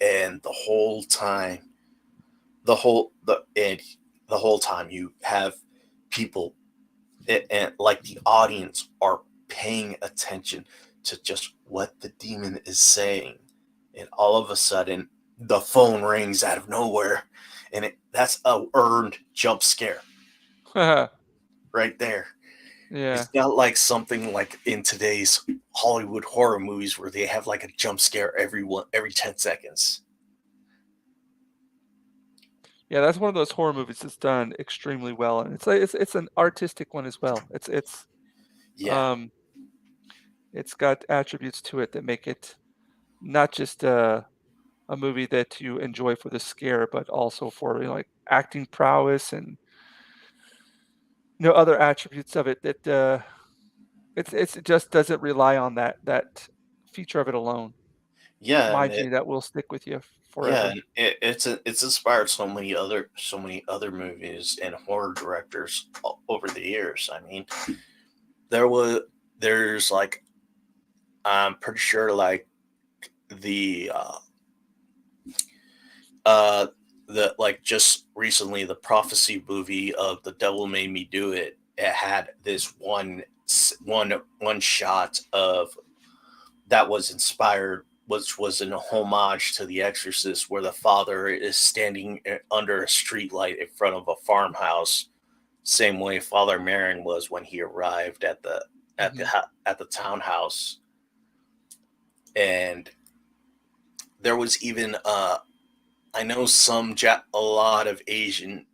and the whole time you have people and like the audience are paying attention to just what the demon is saying, and all of a sudden the phone rings out of nowhere, and that's a earned jump scare right there. Yeah. It's not like something like in today's Hollywood horror movies where they have like a jump scare every 10 seconds. Yeah, that's one of those horror movies that's done extremely well, and it's an artistic one as well. Yeah, Um, it's got attributes to it that make it not just a movie that you enjoy for the scare, but also for, like, acting prowess and, other attributes of it that, it just doesn't rely on that feature of it alone. yeah, and Mind you, that will stick with you yeah, forever. and it's inspired so many other movies and horror directors over the years. I mean, there was there's like I'm pretty sure like the uh the like just recently the prophecy movie of The Devil Made Me Do It. It had this one shot of that was inspired which was an homage to The Exorcist, where the father is standing under a streetlight in front of a farmhouse, same way Father Marin was when he arrived Hmm. at the townhouse. And there was even I know a lot of Asian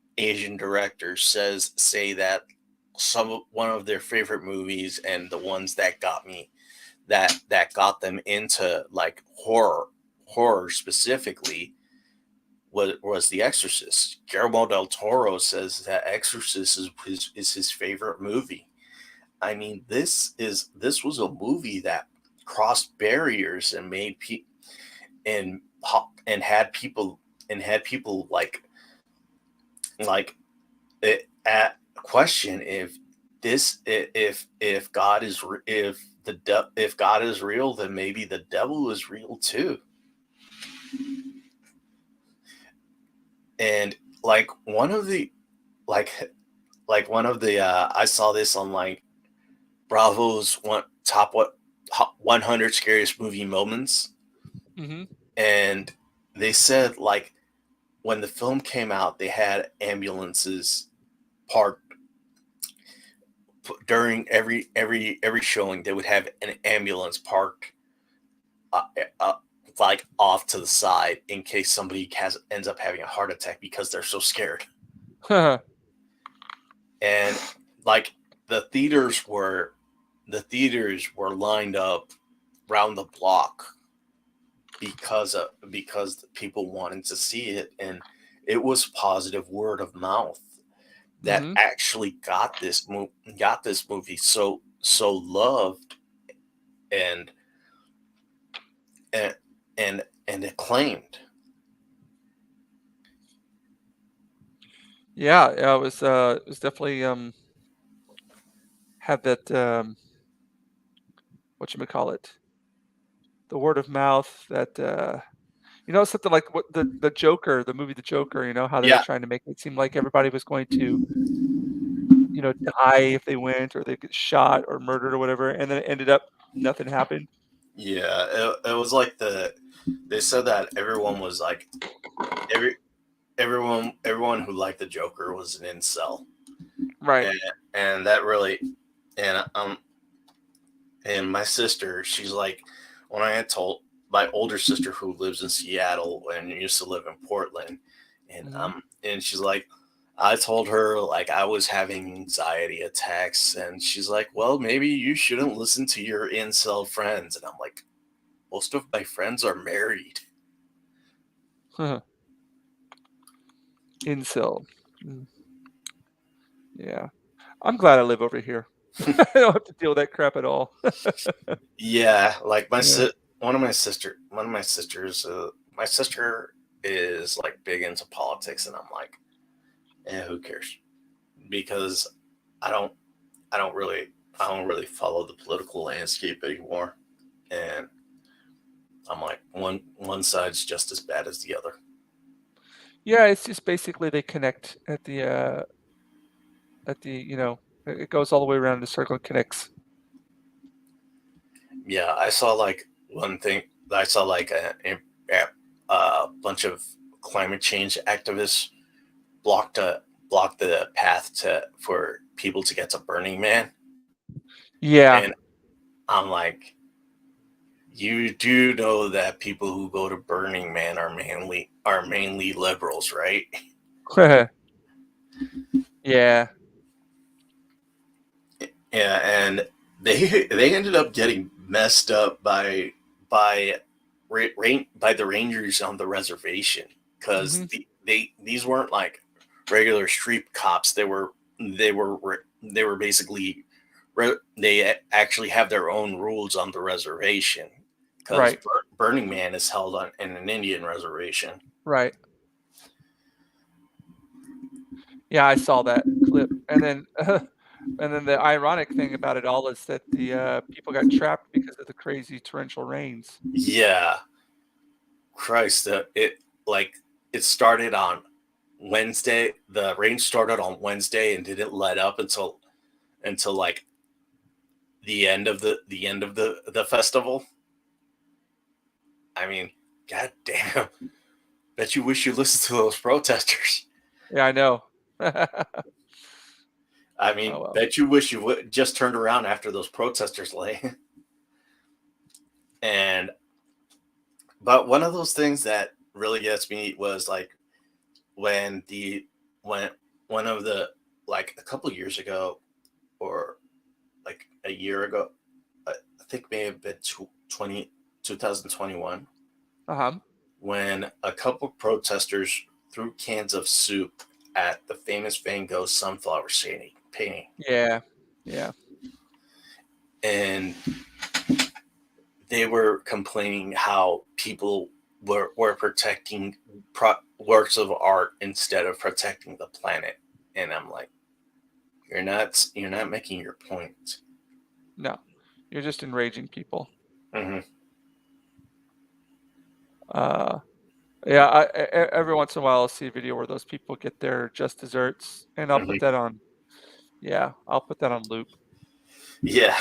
directors say that one of their favorite movies, and the ones that got them into like horror specifically, was The Exorcist. Guillermo del Toro says that Exorcist is his favorite movie. I mean, this was a movie that crossed barriers and and had people like at question if God is if God is real, then maybe the devil is real too. And like one of the like one of the I saw this on like Bravo's 100 scariest movie moments, Hmm. and they said like when the film came out, they had ambulances parked during every showing. They would have an ambulance parked uh, uh, like off to the side in case somebody ends up having a heart attack because they're so scared. And like the theaters were lined up round the block because people wanted to see it, and it was positive word of mouth that Hmm. actually got this movie so loved and and and acclaimed. Yeah, yeah, it was definitely had that whatchamacallit, the word of mouth that something like what the Joker, the movie The Joker, how they were Yeah, trying to make it seem like everybody was going to, die if they went or they get shot or murdered or whatever, and then it ended up nothing happened. yeah. It was like they said that everyone was like every everyone who liked the Joker was an incel, Right. and that really and my sister, she's like, when I had told my older sister who lives in Seattle and used to live in Portland, Mhm. and she's like, I told her like I was having anxiety attacks, and she's like, well, maybe you shouldn't listen to your incel friends, and I'm like, most of my friends are married. Incel. Mm, yeah. I'm glad I live over here. I don't have to deal with that crap at all. Yeah, like Yeah. one of my sisters, my sister is like big into politics, and I'm like, who cares? Because I don't I don't really I don't really follow the political landscape anymore, and I'm like one side's just as bad as the other. Yeah, it's just basically they connect at the, it goes all the way around the circle and connects. Yeah, I saw like one thing. I saw like a bunch of climate change activists blocked a blocked the path to for people to get to Burning Man, Yeah. and I'm like, you do know that people who go to Burning Man are mainly liberals, right? Yeah. Yeah, and they ended up getting messed up by by the rangers on the reservation, because Mhm. these weren't like regular street cops. They were basically they actually have their own rules on the reservation, because Right. Burning Man is held on in an Indian reservation. Right. Yeah, I saw that clip. And then and then the ironic thing about it all is that the, people got trapped because of the crazy torrential rains. Yeah, Christ, it like it started on Wednesday. The rain started on Wednesday and didn't let up until like the end of the festival. I mean, god damn. Bet you wish you listened to those protesters. Yeah, I know. Oh I mean, well. bet you wish you would just turned around after those protesters lay. And but one of those things that really gets me was like when the when one of the like a couple years ago or like a year ago, I think may have been 2021, Uh-huh. when a couple protesters threw cans of soup at the famous Van Gogh sunflower painting. Yeah. Yeah. And they were complaining how people were protecting works of art instead of protecting the planet. And I'm like, you're not making your point. No. You're just enraging people. Hmm. Uh yeah, every once in a while I'll see a video where those people get their just desserts and I'll put Hmm. that on. Yeah, I'll put that on loop. Yeah.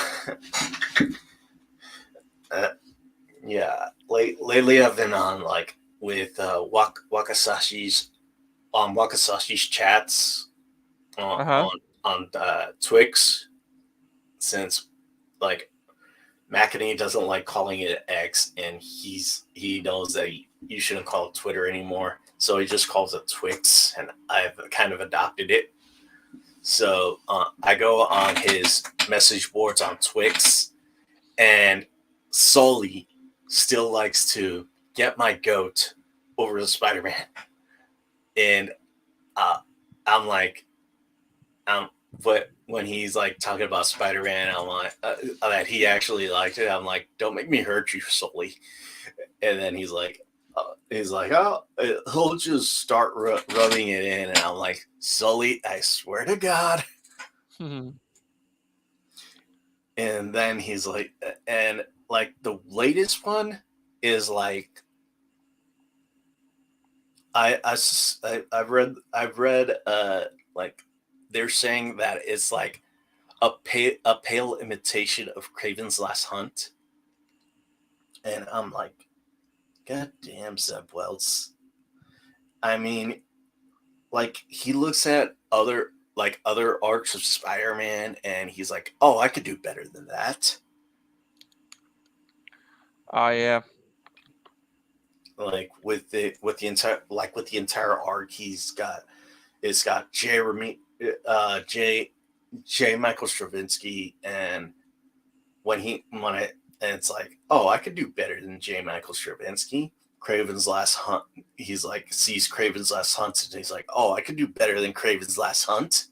uh, yeah. Lately I've been on like with Wakasashi's chats on Uh-huh. Twix, since like McAnee doesn't like calling it X, and he knows that you shouldn't call it Twitter anymore, so he just calls it Twix, and I've kind of adopted it. So I go on his message boards on Twix, and Sully still likes to get my goat over the Spider-Man, and uh, I'm like, but when he's like talking about Spider-Man, I'm like that he actually liked it. I'm like, don't make me hurt you, Sully. And then oh, he'll just start rubbing it in, and I'm like, Sully, I swear to God. Mhm. And then he's like, and like the latest one is like, I've read like they're saying that it's like a pale imitation of Craven's Last Hunt, and I'm like, God damn, Zeb Wells. I mean, like he looks at other arcs of Spider-Man, and he's like, oh, I could do better than that. Oh yeah. Like with the entire arc, it's got J Michael Straczynski, and when I and it's like, oh, I could do better than J Michael Straczynski. Craven's Last Hunt. He's like sees Craven's Last Hunt, and he's like, oh, I could do better than Craven's Last Hunt.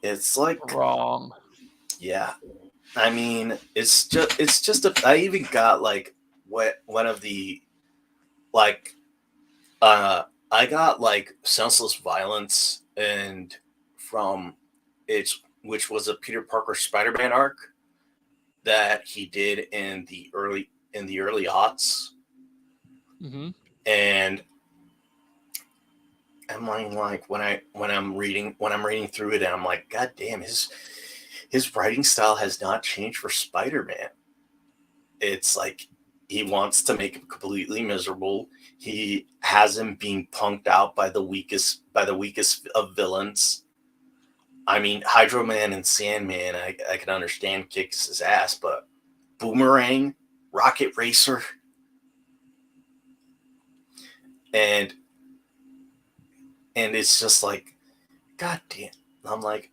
It's like, Wrong. yeah. I mean, it's just I even got like what one of the like uh I got like Senseless Violence and from it's which was a Peter Parker Spider-Man arc that he did in the early aughts. Mhm. And I'm like when I'm reading through it, and I'm like, God damn, his writing style has not changed for Spider-Man. It's like he wants to make him completely miserable. He has him being punked out by the weakest of villains. I mean, Hydro Man and Sandman, I can understand kicks his ass, but Boomerang, Rocket Racer, and it's just like, God damn. I'm like,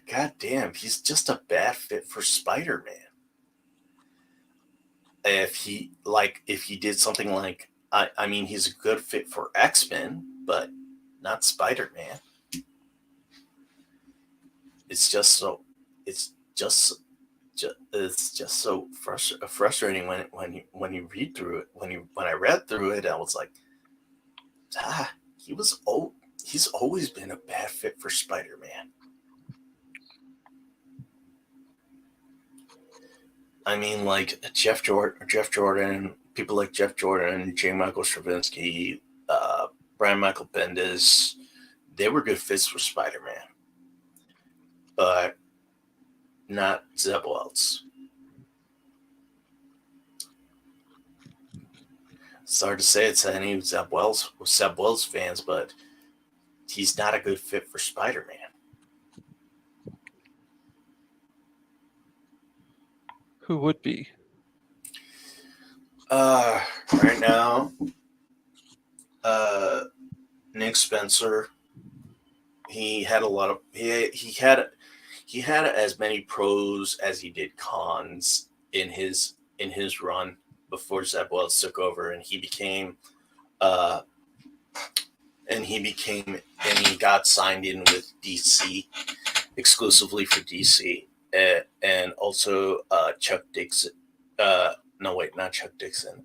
God damn, he's just a bad fit for Spider Man. If he did something like, I mean, he's a good fit for X-Men, but not Spider Man. It's just so it's just so frustrating when you read through it. When I read through it, I was like, he was old. He's always been a bad fit for Spider Man. I mean, like Jeff Jordan, people like Jeff Jordan, J. Michael Straczynski, Brian Michael Bendis, they were good fits for Spider Man, but not Zeb Wells. It's hard to say it's any Zeb Wells fans, but he's not a good fit for Spider-Man. Who would be? Right now, uh, Nick Spencer. He had a lot of he had as many pros as he did cons in his run before Zeb Wells took over, uh and he got signed in with DC exclusively for DC, and also Chuck Dixon. No, wait, not Chuck Dixon.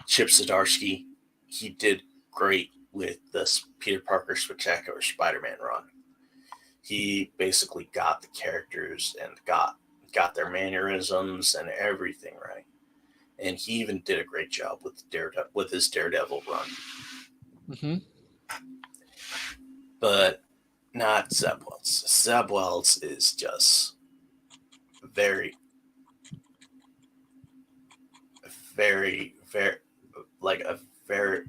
Chip Zdarsky. He did great with this Peter Parker Spectacular Spider-Man run. He basically got the characters and got their mannerisms and everything right. And he even did a great job with his Daredevil run. Mm-hmm. But not Zeb Wells. Zeb Wells is just very, very like a very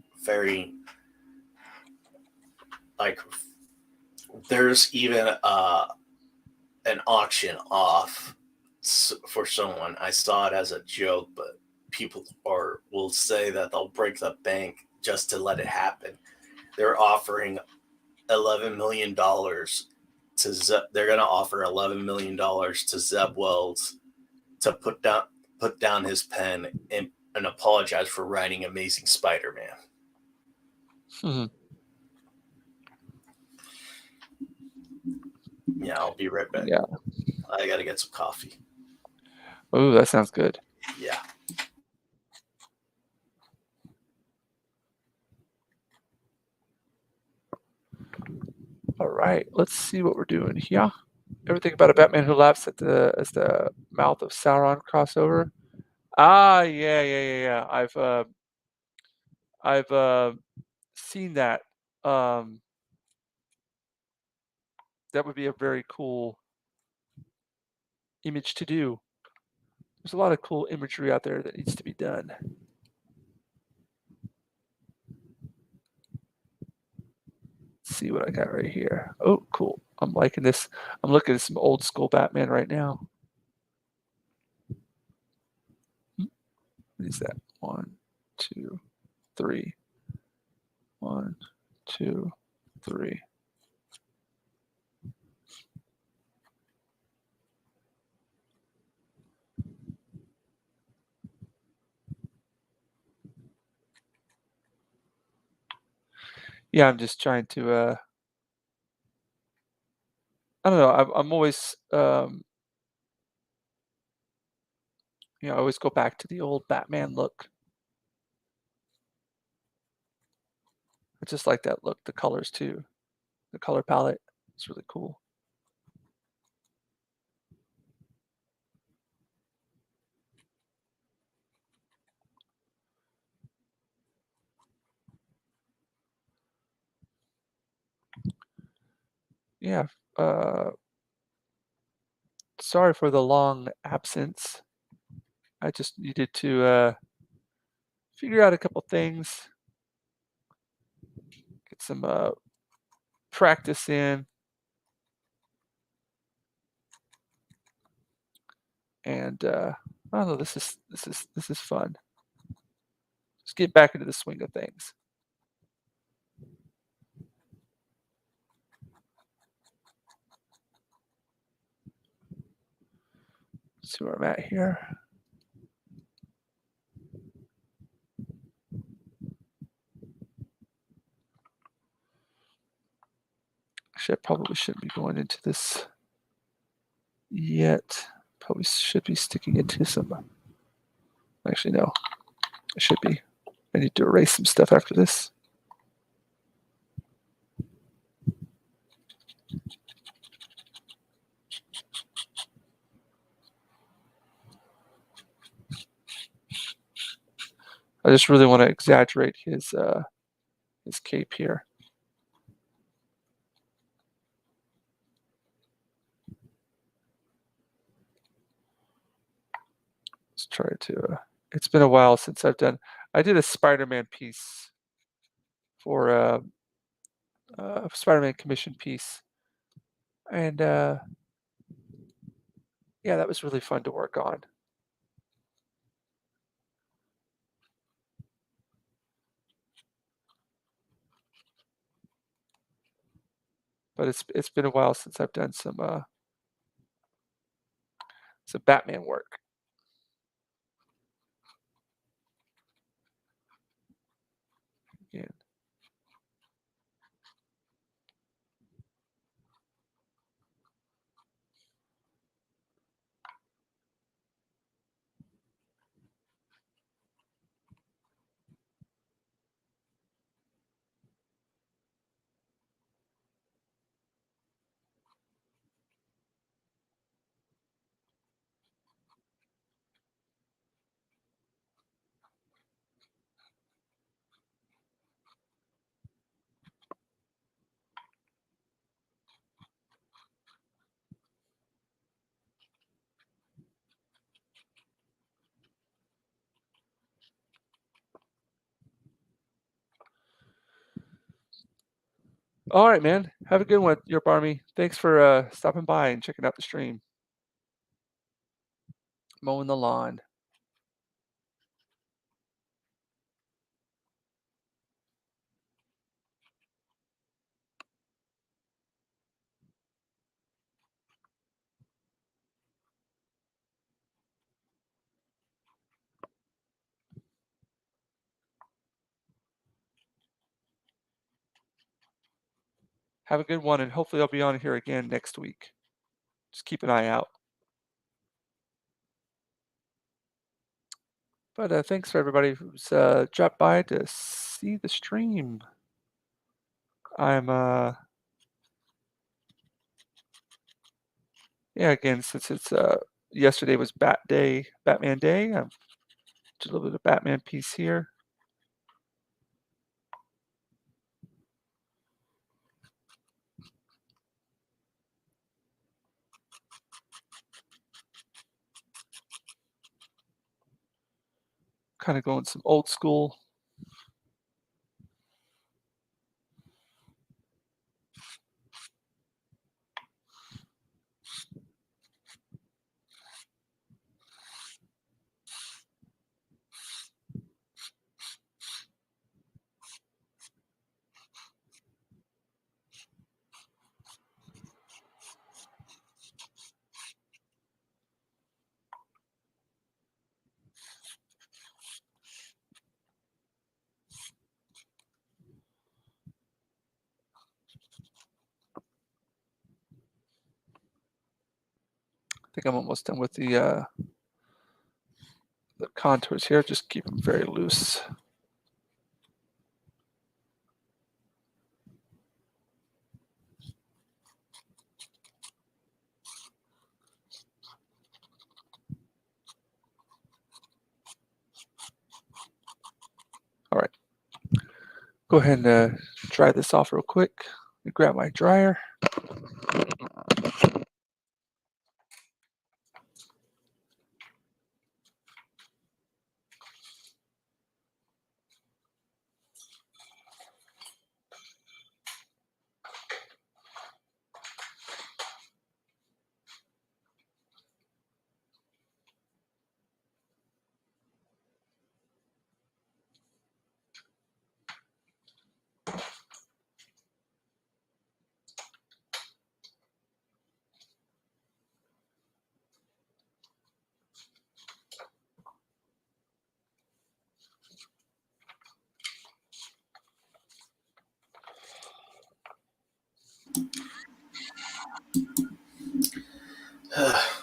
like there's even an auction off for someone. I saw it as a joke, but people are will say that they'll break the bank just to let it happen. They're offering $11 million to Zeb. They're going to offer $11 million to Zeb Wells to put down his pen and apologize for writing Amazing Spider-Man. Mm-hmm. Yeah, I'll be right back. Yeah. I got to get some coffee. Oh, that sounds good. Yeah. All right, let's see what we're doing here. Everything about a Batman Who Laughs at the Mouth of Sauron crossover. Ah, yeah. I've seen that. Um, that would be a very cool image to do. There's a lot of cool imagery out there that needs to be done. Let's see what I got right here. Oh, cool. I'm liking this. I'm looking at some old school Batman right now. What is that? 1, 2, 3. 1, 2, 3. Yeah, I'm just trying to I don't know. I'm always I always go back to the old Batman look. I just like that look, the colors too. The color palette. It's really cool. Yeah. Uh Sorry for the long absence. I just needed to figure out a couple things, get some practice in, and I don't know. This is fun. Just get back into the swing of things. See where I'm at here. Actually, I probably shouldn't be going into this yet. Probably should be sticking into some. Actually, no, I should be. I need to erase some stuff after this. I just really want to exaggerate his cape here. Let's try to It's been a while since I did a Spider-Man piece for a Spider-Man commission piece, and yeah, that was really fun to work on. But it's been a while since I've done some Batman work. Again, all right, man. Have a good one, your Barmy. Thanks for stopping by and checking out the stream, mowing the lawn. Have a good one, and hopefully I'll be on here again next week. Just keep an eye out. But thanks for everybody who's dropped by to see the stream. I'm yeah, again, since it's yesterday was Batman Day. I'm just a little bit of Batman piece here. Kind of going some old school. I think I'm almost done with the contours here. Just keep them very loose. All right. Go ahead and dry this off real quick. Let me grab my dryer.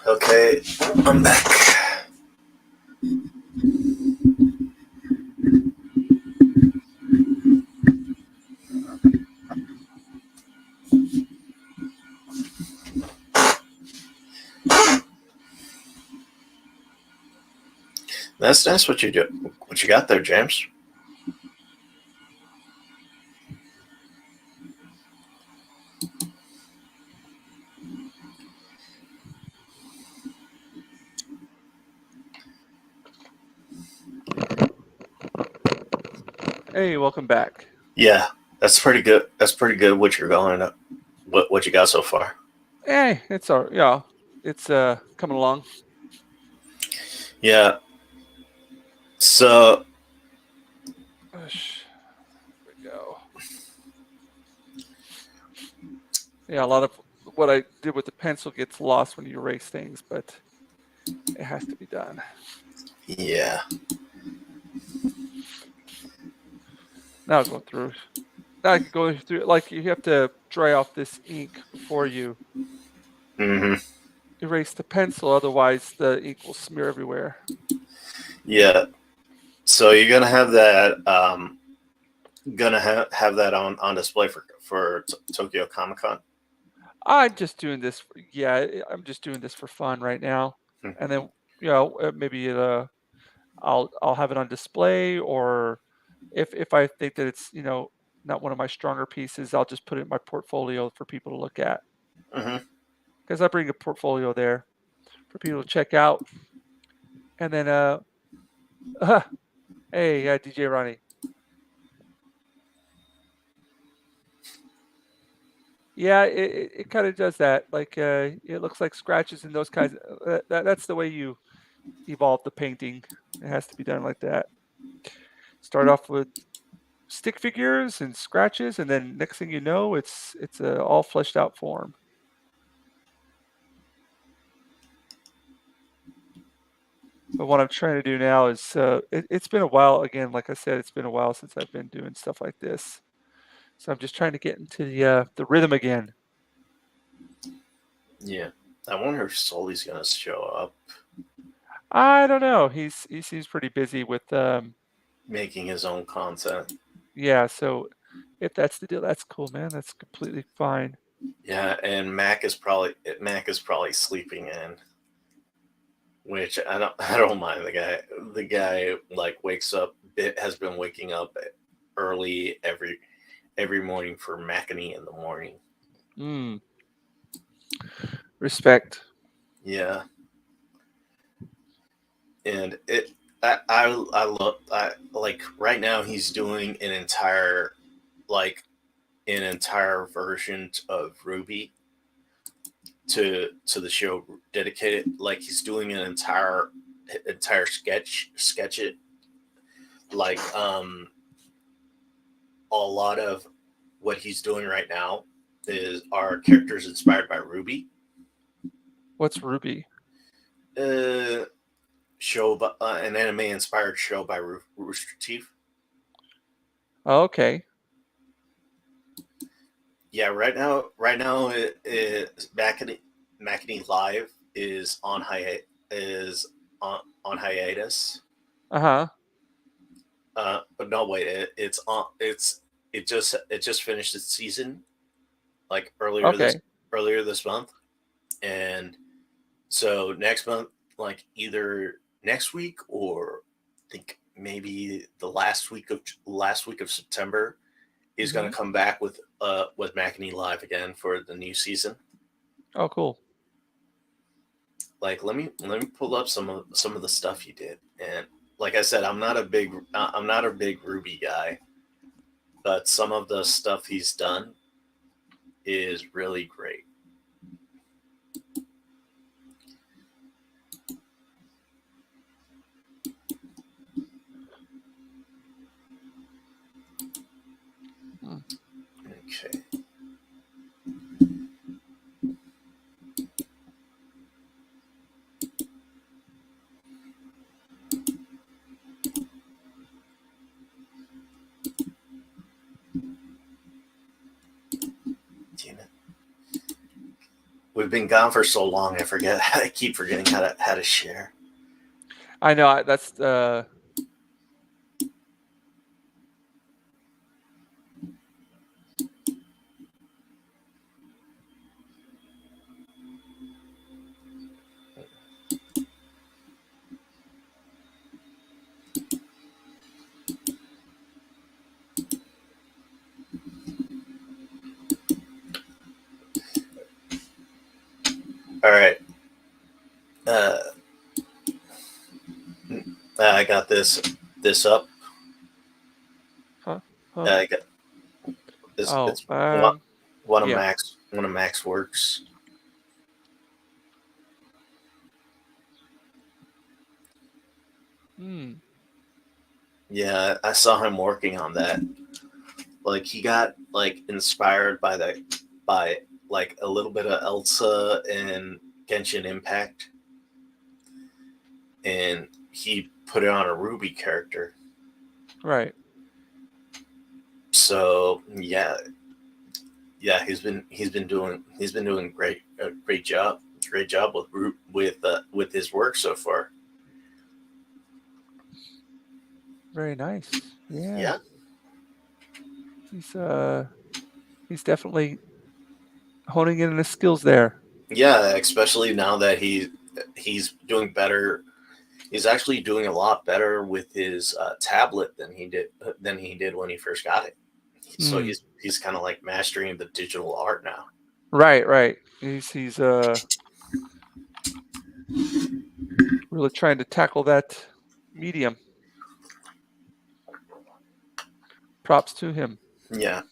Okay, I'm back. That's nice what you do. What you got there, James? Hey, welcome back. Yeah, that's pretty good. That's pretty good. What you're going up, what you got so far? Hey, it's all yeah, it's coming along. Yeah. So There we go. Yeah, a lot of what I did with the pencil gets lost when you erase things, but it has to be done. yeah. Now I'll go through. Now I can go through it like you have to dry off this ink before you Hmm. erase the pencil, otherwise the ink will smear everywhere. Yeah. So you're gonna have that. Gonna have that on display for Tokyo Comic Con. I'm just doing this. Yeah, I'm just doing this for fun right now, and then maybe I'll have it on display, or if I think that it's not one of my stronger pieces, I'll just put it in my portfolio for people to look at Hmm. because I bring a portfolio there for people to check out, and then hey, DJ Ronnie. Yeah, it kind of does that. Like it looks like scratches and those kinds. That's the way you evolve the painting. It has to be done like that. Start off with stick figures and scratches, and then next thing you know, it's a all fleshed out form. But what I'm trying to do now is it's been a while. Again, like I said, it's been a while since I've been doing stuff like this. So I'm just trying to get into the rhythm again. Yeah. I wonder if Sully's gonna show up I don't know. He seems pretty busy with making his own content. yeah. So if that's the deal, that's cool, man. That's completely fine. Yeah, and Mac is probably sleeping in, which I don't mind the guy. The guy like wakes up has been waking up early every morning for Macany in the morning. Mm, respect. Yeah, and I love I like right now he's doing like an entire version of Ruby to the show dedicated, like he's doing an entire sketch it, like a lot of what he's doing right now is our characters inspired by Ruby. What's Ruby? uh an anime inspired show by Rooster Teeth. Oh, okay. Yeah, right now it Macany Live is on hiatus. Uh-huh. But no, wait, it just finished its season like Okay. earlier this month, and so next month, like either next week or I think maybe the last week of September, is going Hmm. to come back with Macany Live again for the new season. Oh, cool. Like let me pull up some of the stuff he did, and like I said, I'm not a big Ruby guy, but some of the stuff he's done is really great. Mm. Okay. Damn it. We've been gone for so long. I forget. I keep forgetting how to share. I know. That's All right. Uh, I got this up. I got Oh, it's one yeah. one of Max works. Hmm. Yeah, I saw him working on that. Like he got like inspired by like a little bit of Elsa and Genshin Impact, and he put it on a Ruby character. Right. So yeah, he's been doing great job with his work so far. Very nice. Yeah. Yeah, He's uh he's definitely honing in on his skills there. yeah, especially now that he's doing better. He's actually doing a lot better with his tablet than he did when he first got it. So Hmm. he's kind of like mastering the digital art now. Right, right. He's really trying to tackle that medium. Props to him. Yeah.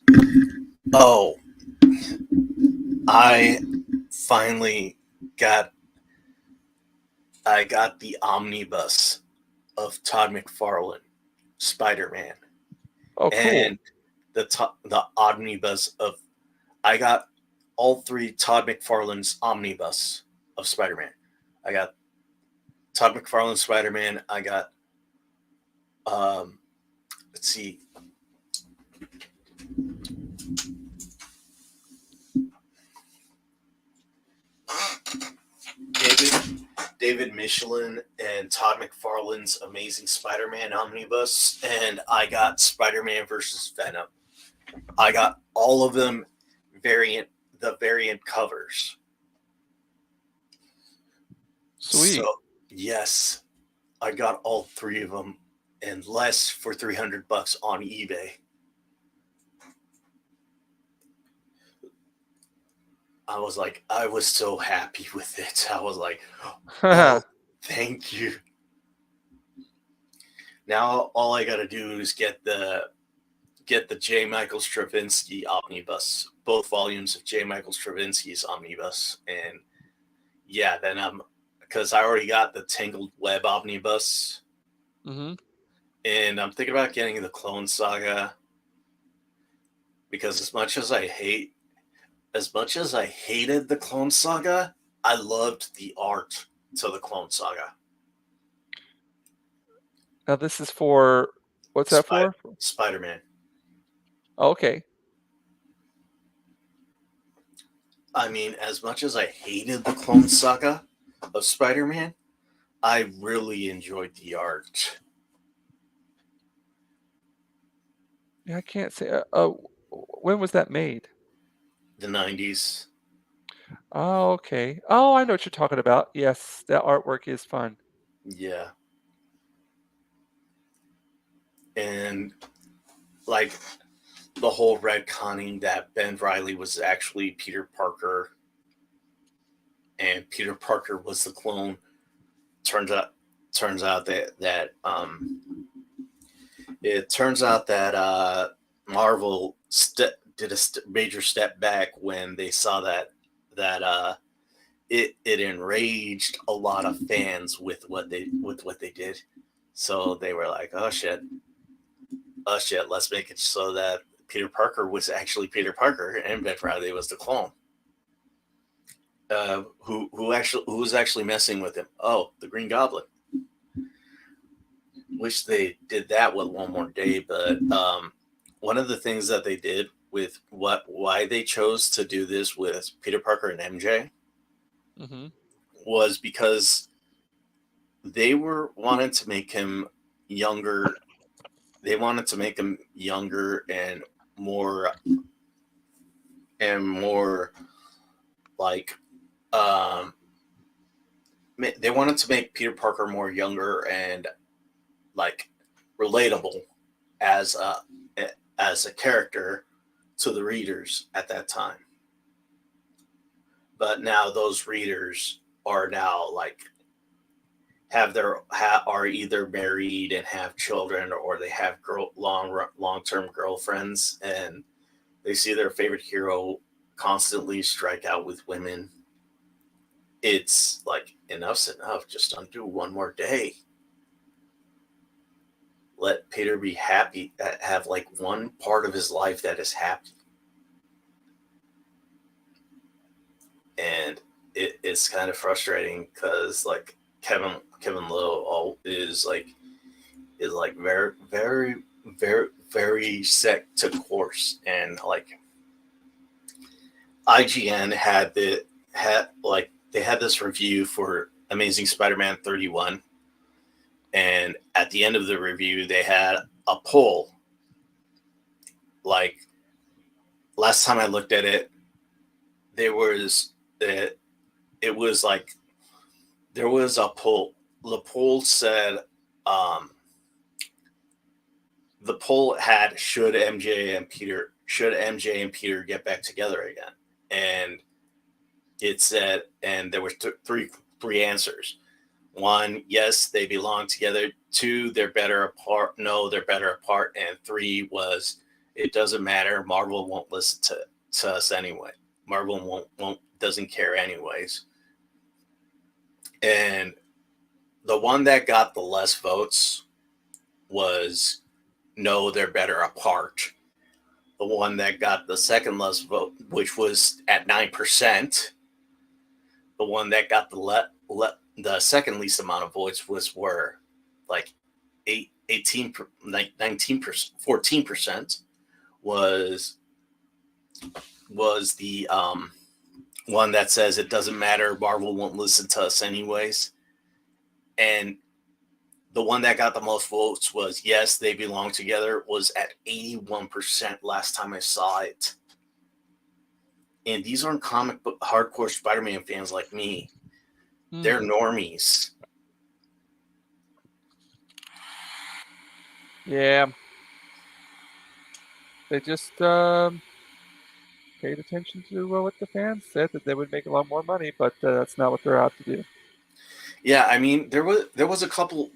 Oh, I finally got I got the omnibus of Todd McFarlane Spider Man, Oh, cool. and the omnibus of I got all three Todd McFarlane's omnibus of Spider Man. I got Todd McFarlane Spider Man. I got um let's see, David David Michelin and Todd McFarlane's Amazing Spider Man omnibus, and I got Spider Man versus Venom. I got all of them variant the variant covers. So Sweet. yes, I got all three of them and less for $300 on eBay. I was so happy with it. I was like, oh, thank you. Now all I gotta do is get the J. Michael Straczynski omnibus, both volumes of J. Michael Straczynski's omnibus, and yeah, then I'm because I already got the Tangled Web omnibus, Mm-hmm. and I'm thinking about getting the Clone Saga because as much as I hated the Clone Saga, I loved the art to the Clone Saga. Now this is for what's that Spy, for? Spider Man. Oh, okay. I mean, as much as I hated the Clone Saga of Spider Man, I really enjoyed the art. Yeah, I can't say. When was that made? The 90s. Oh, okay. Oh, I know what you're talking about. Yes, that artwork is fun. Yeah. And like the whole retconning that Ben Riley was actually Peter Parker and Peter Parker was the clone. Turns out turns out that Marvel did a major step back when they saw that it enraged a lot of fans with what they did. So they were like, oh shit, let's make it so that Peter Parker was actually Peter Parker and Ben Riley was the clone. Who was actually messing with him? Oh, the Green Goblin. Wish they did that with one more day, but one of the things that they did with why they chose to do this with Peter Parker and MJ Mm-hmm. was because they were wanted to make him younger. They wanted to make him younger more and more like um, they wanted to make Peter Parker more younger and like relatable as a as a character to the readers at that time. But now those readers are now like are either married and have children, or they have long term girlfriends, and they see their favorite hero constantly strike out with women. It's like, enough's enough. Just undo one more day. Let Peter be happy. Have like one part of his life that is happy, and it's kind of frustrating because like Kevin Lowe is like very set to course, and like IGN had like they had this review for Amazing Spider-Man 31, and at the end of the review they had a poll. Like, last time I looked at it, there was it, it was like there was a poll. The poll said, um, the poll had, should MJ and Peter get back together again, and it said, and there were three answers. One, yes, they belong together. Two, they're better apart. No, they're better apart. And three was, it doesn't matter. Marvel won't listen to us anyway. Marvel won't doesn't care anyways. And the one that got the less votes was, no, they're better apart. The one that got the second less vote, which was at 9%, the one that got the second least amount of votes were like 18, 19%, 14% was the one that says it doesn't matter, Marvel won't listen to us anyways. And the one that got the most votes was, yes, they belong together, was at 81% last time I saw it. And these aren't comic book hardcore Spider-Man fans like me. They're normies. Yeah, they just paid attention to what the fans said, that they would make a lot more money, but that's not what they're out to do. Yeah, I mean, there was a couple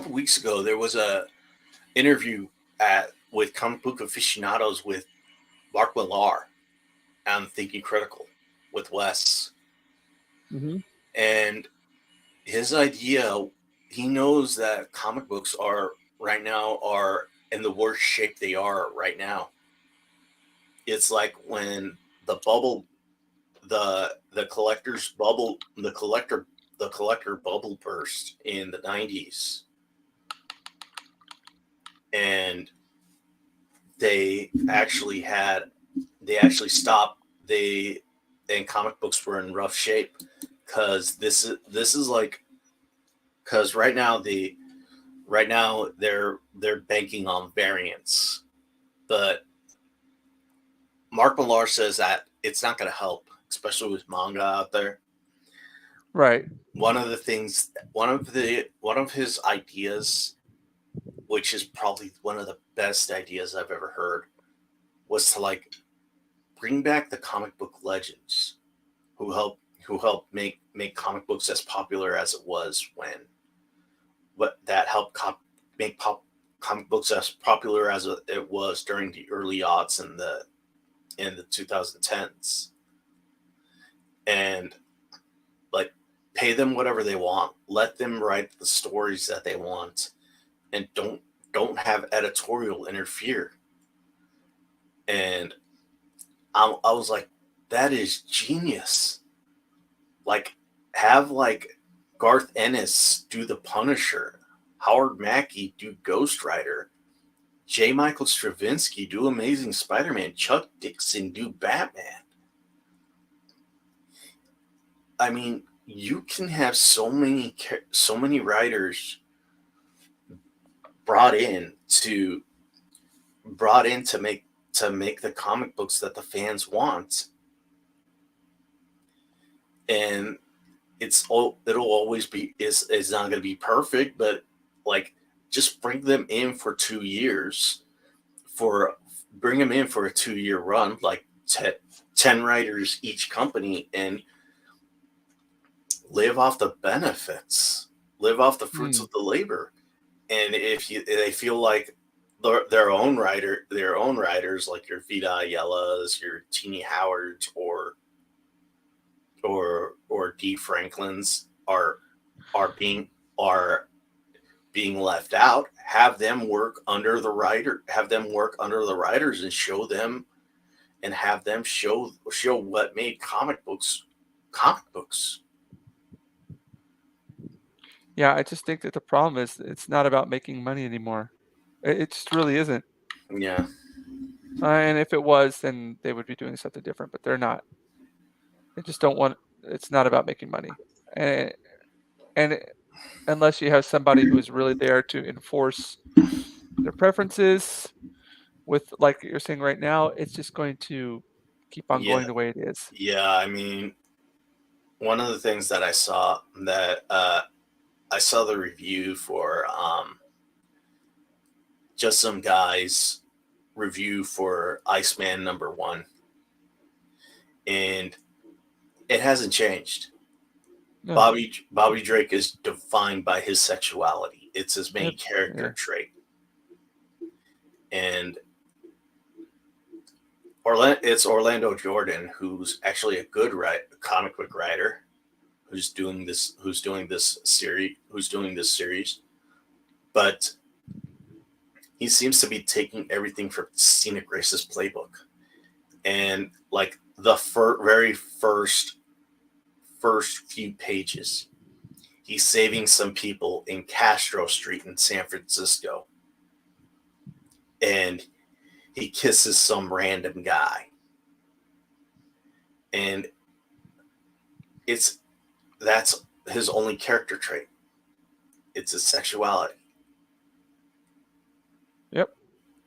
weeks ago, there was a interview with comic book aficionados with Mark Millar on Thinking Critical with Wes, Mm-hmm. and his idea, he knows that comic books are in the worst shape they are right now. It's like when the bubble, the collector's bubble, the collector bubble burst in the 90s, and they actually had they actually stopped they and comic books were in rough shape, because this is like, because right now they're banking on variants, but Mark Millar says that it's not going to help, especially with manga out there. Right. One of the things, one of his ideas, which is probably one of the best ideas I've ever heard, was to like bring back the comic book legends who helped make comic books as popular as it was when, what that helped make comic books as popular as it was during the early aughts and in the 2010s, and like, pay them whatever they want, let them write the stories that they want, and don't have editorial interfere. And I was like, that is genius. Like, have like Garth Ennis do the Punisher, Howard Mackie do Ghost Rider, J. Michael Straczynski do Amazing Spider-Man, Chuck Dixon do Batman. I mean, you can have so many writers brought in to to make the comic books that the fans want, and it'll always be, is not going to be perfect, but like, just bring them in for 2 years, for bring them in for a 2 year run, like 10 writers each company, and live off the benefits. live off the fruits Hmm. of the labor. And if they feel like their own writers like your Vida Ayala's, your Teeny Howards, or D Franklin's are being left out, have them work under the writers and show them and have them show what made comic books. Yeah, I just think that the problem is it's not about making money anymore. It just really isn't. Yeah, And if it was, then they would be doing something different, but they're not. They just don't want. It's not about making money, and and unless you have somebody who is really there to enforce their preferences, with like you're saying right now, it's just going to keep on yeah, going the way it is. yeah. I mean, one of the things that I saw the review for just some guys review for Iceman #1, and it hasn't changed. No, Bobby Drake is defined by his sexuality. It's his main it's character yeah, trait, and it's Orlando Jordan, who's actually a good comic book writer, who's doing this series, but he seems to be taking everything from Scenic Grace's playbook, and like the very first few pages, he's saving some people in Castro Street in San Francisco, and he kisses some random guy, and it's that's his only character trait. It's his sexuality, yep,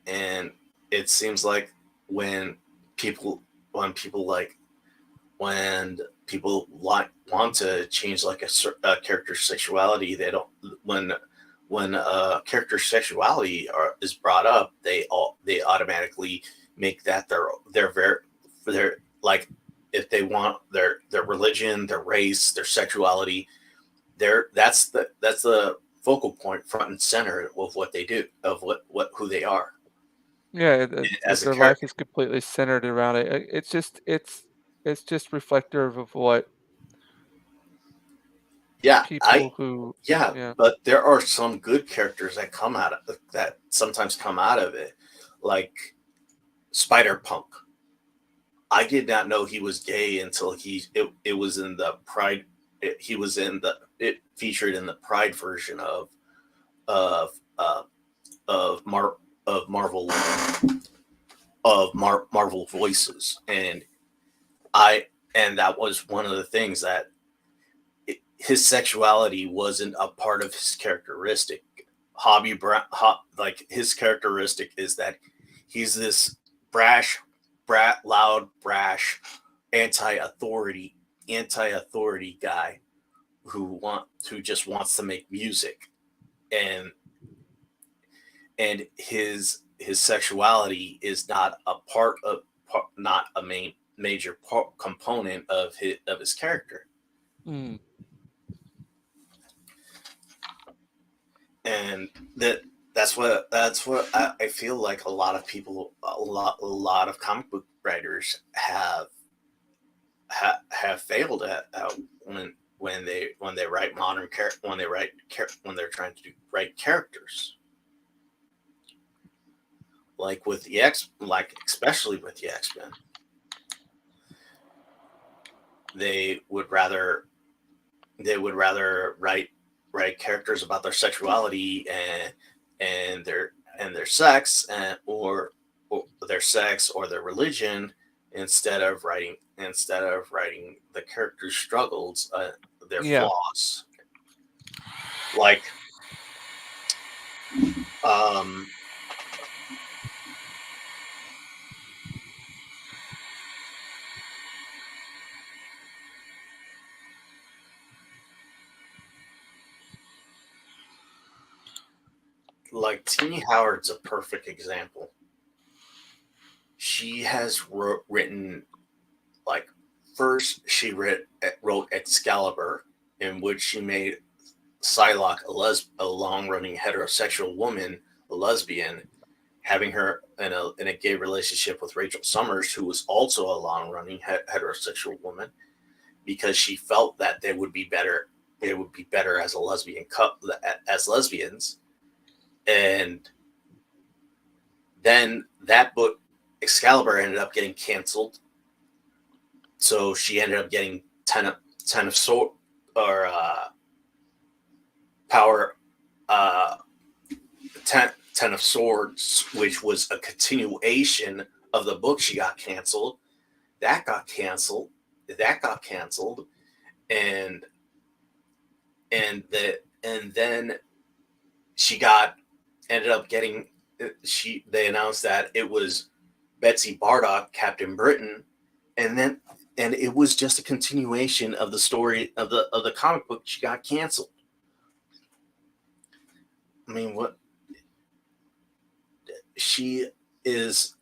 and it seems like when people when people like when people want to change like a character's sexuality, they don't when a character's sexuality is brought up, they automatically make that their very their like if they want their religion, their race, their sexuality, that's the focal point, front and center of what they do, of what who they are yeah. as a Their life character. is completely centered around it. It's just reflective of what Yeah, people who yeah, yeah. but there are some good characters that sometimes come out of it, like Spider Punk. I did not know he was gay until it was in the Pride. He was in the it featured in the Pride version of uh, of Mar of Marvel Marvel Voices, and I and that was one of the things that his sexuality wasn't a part of his characteristic. Like his characteristic is that he's this brash, loud, brash, anti-authority, anti-authority guy who just wants to make music, and his sexuality is not a part of not a major component of his character, Mm, and that's what I feel like a lot of comic book writers have failed at when they write when they're trying to write characters, like with the X like especially with the X-Men. They would rather write characters about their sexuality and their sex, or their sex or their religion, instead of writing the characters' struggles, their yeah. flaws. Like um like Teeny Howard's a perfect example. She has written, like, first she wrote Excalibur, in which she made Psylocke, a long-running heterosexual woman, a lesbian, having her in a gay relationship with Rachel Summers, who was also a long-running heterosexual woman, because she felt that they would be better. They would be better as a lesbian couple, as lesbians. And then that book, Excalibur, ended up getting canceled. So she ended up getting ten of sword, or power, uh, ten of swords, which was a continuation of the book. She got canceled. That got canceled. That got canceled, and and then she got ended up getting they announced that it was Betsy Bardock, Captain Britain, and it was just a continuation of the story of the comic book. She got canceled. I mean, what she is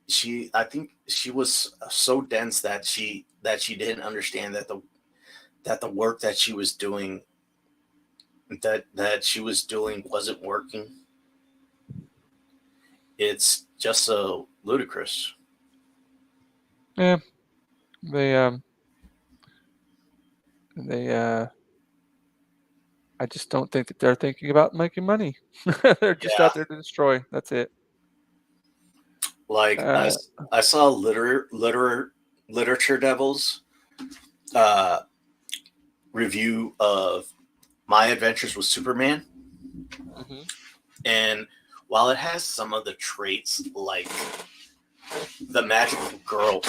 she I think she was so dense that she didn't understand that the work that she was doing wasn't working. It's just so ludicrous. Yeah, they they I just don't think that they're thinking about making money. They're just Yeah, out there to destroy. That's it. like Uh, I saw literature devils uh review of My Adventures with Superman, mhm. and while it has some of the traits like the magical girl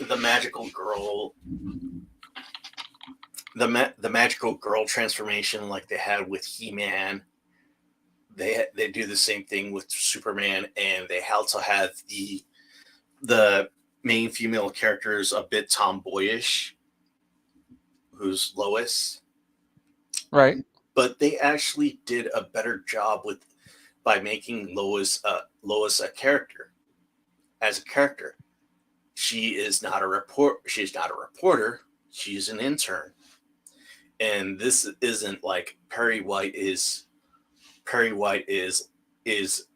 the magical girl the magical girl transformation like they had with He-Man, they do the same thing with Superman, and they also have the main female character is a bit tomboyish, who's Lois, Right. but they actually did a better job with by making Lois a character. As a character, she's not a reporter, she's an intern. And this isn't like Perry White is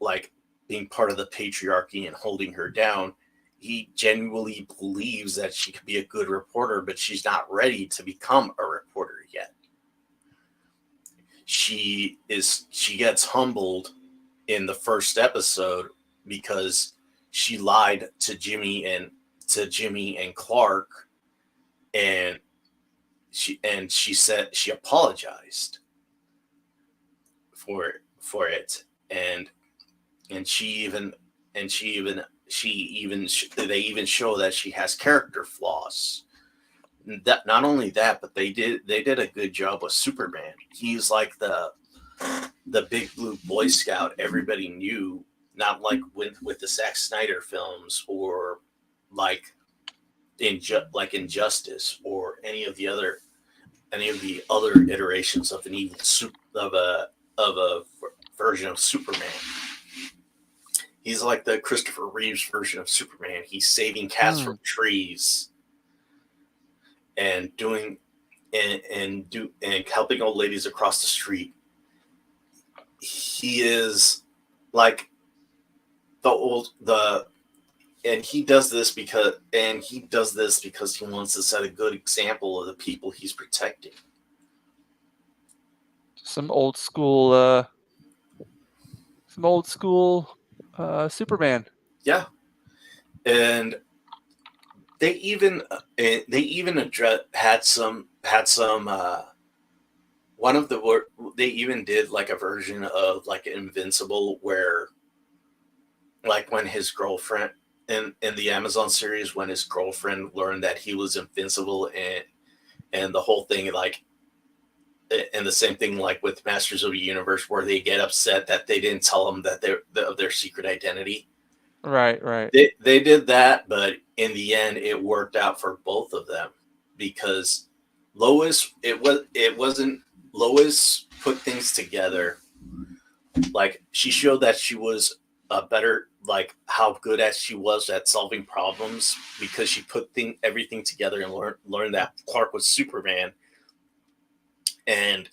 like being part of the patriarchy and holding her down. He genuinely believes that she could be a good reporter, but she's not ready to become a reporter yet. She gets humbled in the first episode because she lied to Jimmy and Clark, and she said she apologized for it, and they even show that she has character flaws. That not only that, but they did a good job with Superman. He's like the big blue Boy Scout everybody knew, not like with the Zack Snyder films, or like like Injustice, or any of the other iterations of an evil of a version of Superman. He's like the Christopher Reeves version of Superman. He's saving cats Hmm. from trees and doing and helping old ladies across the street. He is like the old the he does this because he wants to set a good example of the people he's protecting. Some old school, Superman. Yeah, and they even had some one of the they even did like a version of like Invincible, where like when his girlfriend in the Amazon series, when his girlfriend learned that he was invincible, and the whole thing, like, and the same thing like with Masters of the Universe, where they get upset that they didn't tell them that of their secret identity. Right, right. They did that, but in the end, it worked out for both of them, because it wasn't Lois put things together. Like, she showed that she was a better, like, how good as she was at solving problems, because she put everything together and learned that Clark was Superman. and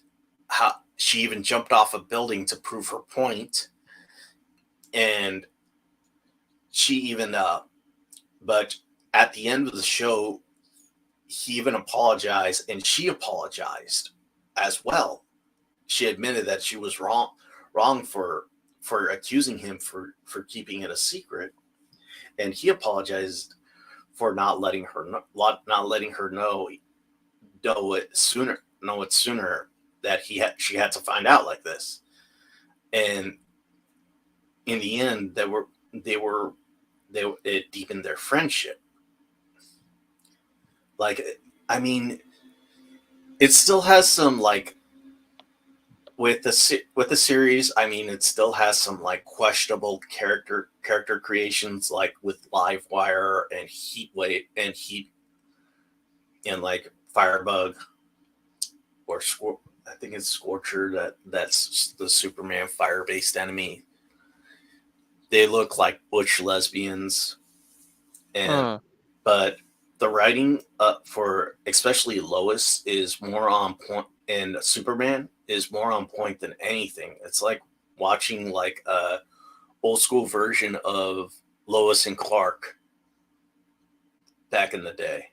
how she even jumped off a building to prove her point, and she even but at the end of the show, he even apologized, and she apologized as well. She admitted that she was wrong for accusing him for keeping it a secret, and he apologized for not letting her know it sooner that she had to find out like this. And in the end, they were it deepened their friendship. Like, I mean, it still has some like with the series. I mean, it still has some like questionable character creations, like with Livewire and Heat and like Firebug or I think it's Scorcher, that's the Superman fire based enemy. They look like butch lesbians, and Huh. but the writing for especially Lois is more on point, and Superman is more on point than anything. It's like watching like a old school version of Lois and Clark back in the day.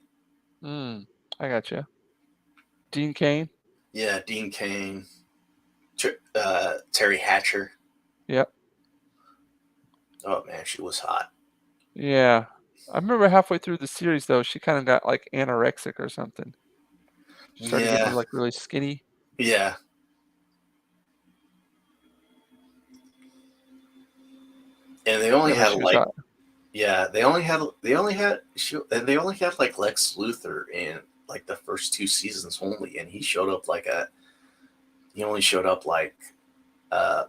Hmm. I gotcha. Dean Kane. Yeah, Dean Kane, Terry Hatcher. Yep. Oh man, she was hot. Yeah. I remember halfway through the series though, she kind of got like anorexic or something. Started getting Yeah, like really skinny. yeah. And they only Yeah, but had she was like hot. yeah, they only had like Lex Luthor in like the first two seasons only, and he only showed up like uh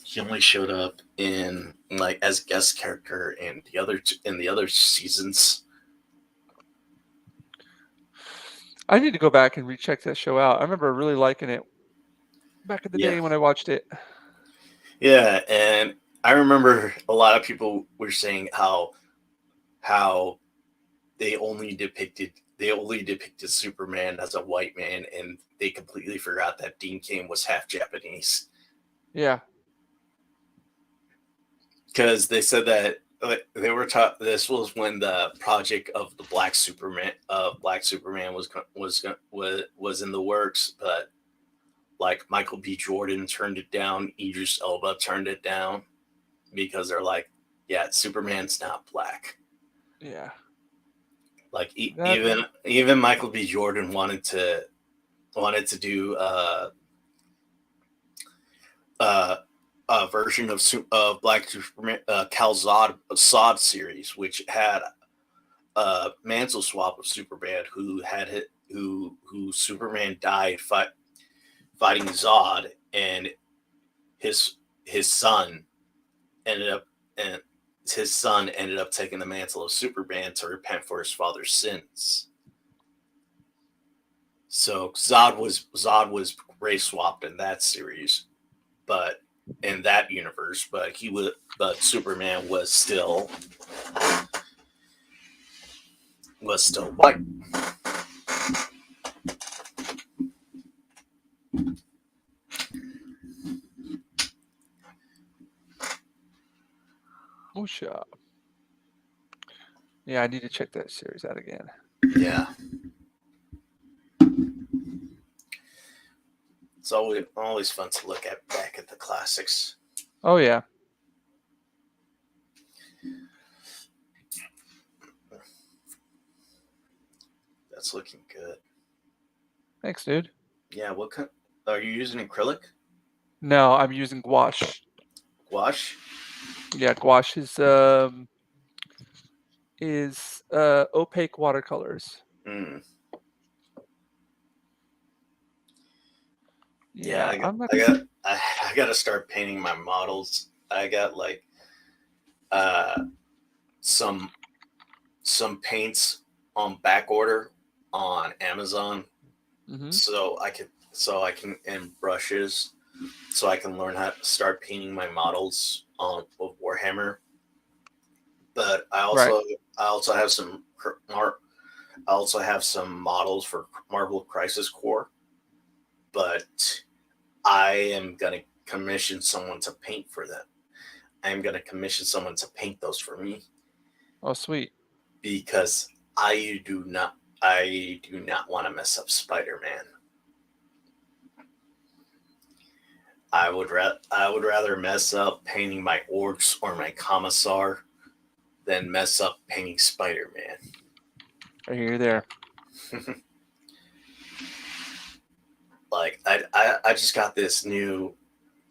he only showed up in like as guest character in the other seasons. I need to go back and recheck that show out. I remember really liking it back in the Yeah, day when I watched it. yeah, and I remember a lot of people were saying how they only depicted Superman as a white man, and they completely forgot that Dean Cain was half Japanese. Yeah. Because they said that they were taught this was when the project of the Black Superman was in the works, but like Michael B. Jordan turned it down, Idris Elba turned it down because they're like, yeah, Superman's not black. Yeah. Like That even Michael B. Jordan wanted to do uh, a version of Black Superman, Cal Zod series, which had a mantle swap of Superman who Superman died fighting Zod, and his his son ended up and his son ended up taking the mantle of Superman to repent for his father's sins. So Zod was race swapped in that series, but in that universe, but Superman was still white. oh shit. Yeah, I need to check that series out again. Yeah, it's always fun to look at back at the classics. Oh yeah. That's looking good. Thanks, dude. Yeah, what kind? Are you using acrylic No, I'm using gouache. gouache? Yeah, gouache is opaque watercolors. Mm. Yeah, Yeah, I'm not. I got to start painting my models. I got like uh some some paints on back order on Amazon, Hmm. so I can and brushes, so I can learn how to start painting my models on with Warhammer. But Right. I also have I also have some models for Marvel Crisis Core, but I am gonna commission someone to paint for them. I am gonna commission someone to paint those for me Oh, sweet. because I do not want to mess up Spider-Man. I would rather mess up painting my orcs or my commissar than mess up painting Spider-Man. I hear you there. Like I just got this new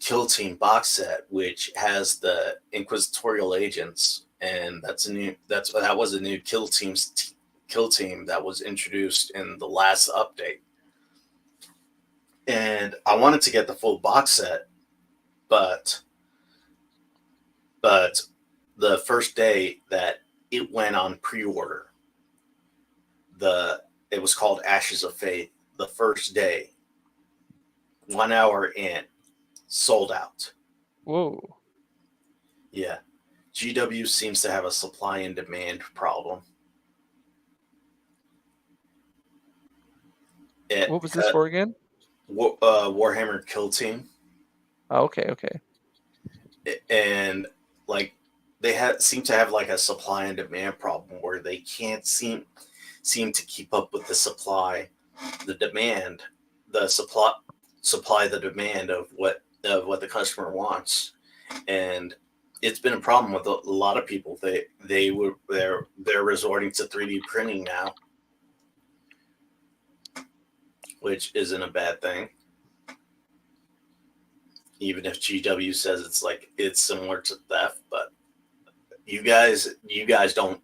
Kill Team box set which has the Inquisitorial agents, and that was a new Kill Team that was introduced in the last update. And I wanted to get the full box set, but but the first day that it went on pre-order, the it was called Ashes of Faith. The first day, 1 hour in, sold out. Whoa. Yeah, GW seems to have a supply and demand problem. It What was this for again? Warhammer Kill Team, Oh, okay, okay. and like they seem to have like a supply and demand problem where they can't seem to keep up with the supply, the demand, the supply the demand of what the customer wants, and it's been a problem with a lot of people. They're resorting to 3D printing now, which isn't a bad thing. Even if GW says it's similar to theft, but you guys don't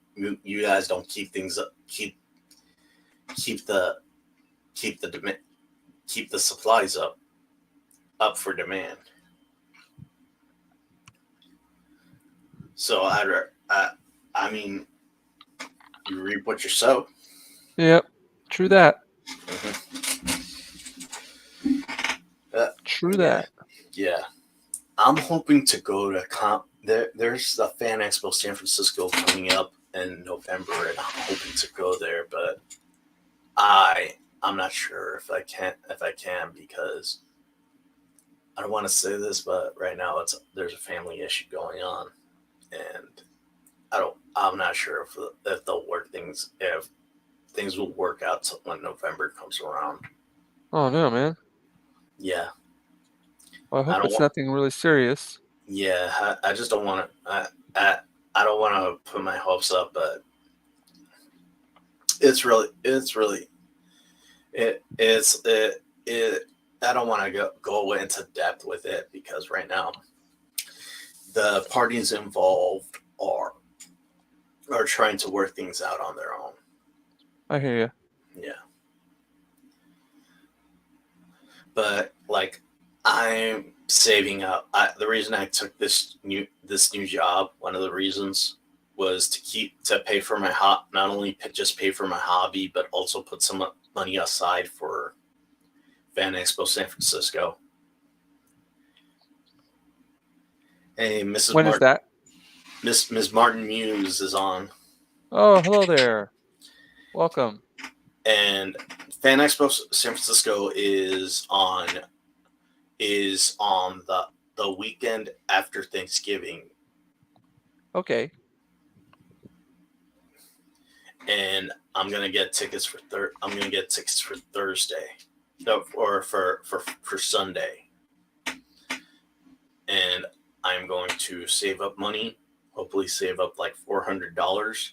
keep things up, keep the keep the demand keep the supplies up for demand. So I mean, you reap what you sow. Yep. True that. Uh, True yeah, that. yeah. I'm hoping to go to There's the Fan Expo San Francisco coming up in November, and I'm hoping to go there, but I'm not sure if I can because I don't want to say this, but right now there's a family issue going on, and I'm not sure if they'll work things if things will work out when November comes around. Oh no, man. Yeah, Well, I I hope don't it's want. nothing really serious. Yeah, I just don't want to. I don't want to put my hopes up, but it's really it. I don't want to go into depth with it because right now the parties involved are trying to work things out on their own. I hear you. Yeah, but like I'm saving up. The reason I took this new job, one of the reasons was to pay for my not only just pay for my hobby, but also put some money aside for Fan Expo San Francisco. Hey, Mrs. When is Martin, that? Miss Martin Muse is on, Oh, hello there. Welcome. and Fan Expo San Francisco is on the weekend after Thanksgiving, Okay. and I'm gonna get tickets for Thursday, no, or for Sunday, and I'm going to save up money, hopefully save up like $400,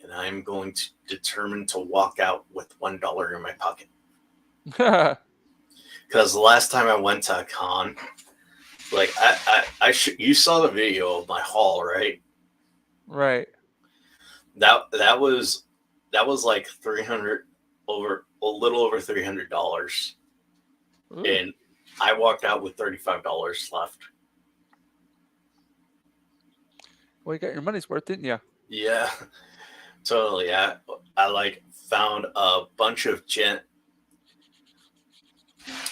and I'm going to determine to walk out with $1 in my pocket. Because the last time I went to a con, like you saw the video of my haul, right? Right. That was like 300, over a little over $300, Ooh. and I walked out with $35 left. Well, you got your money's worth, didn't you? Yeah, totally. I like found a bunch of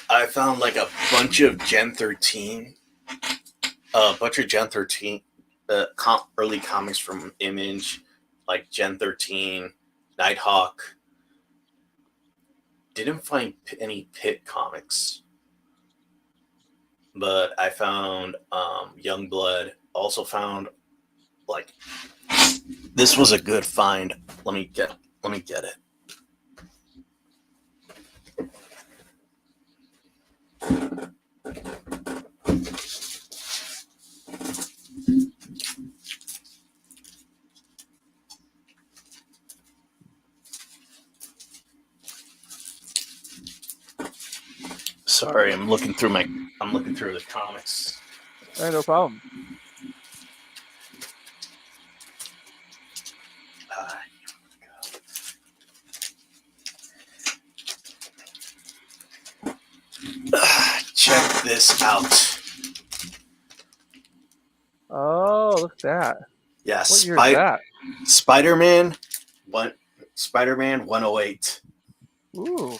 I found like a bunch of Gen 13, a bunch of Gen 13 early comics from Image, like Gen 13, Nighthawk, didn't find any Pit comics, but I found Youngblood. Also found like this was a good find. Let me get it. Sorry, I'm looking through the comics. Hey, no problem. Uh, check this out. Oh, look at that. Yeah, What year is that? Spider-Man one Spider-Man 108. Ooh,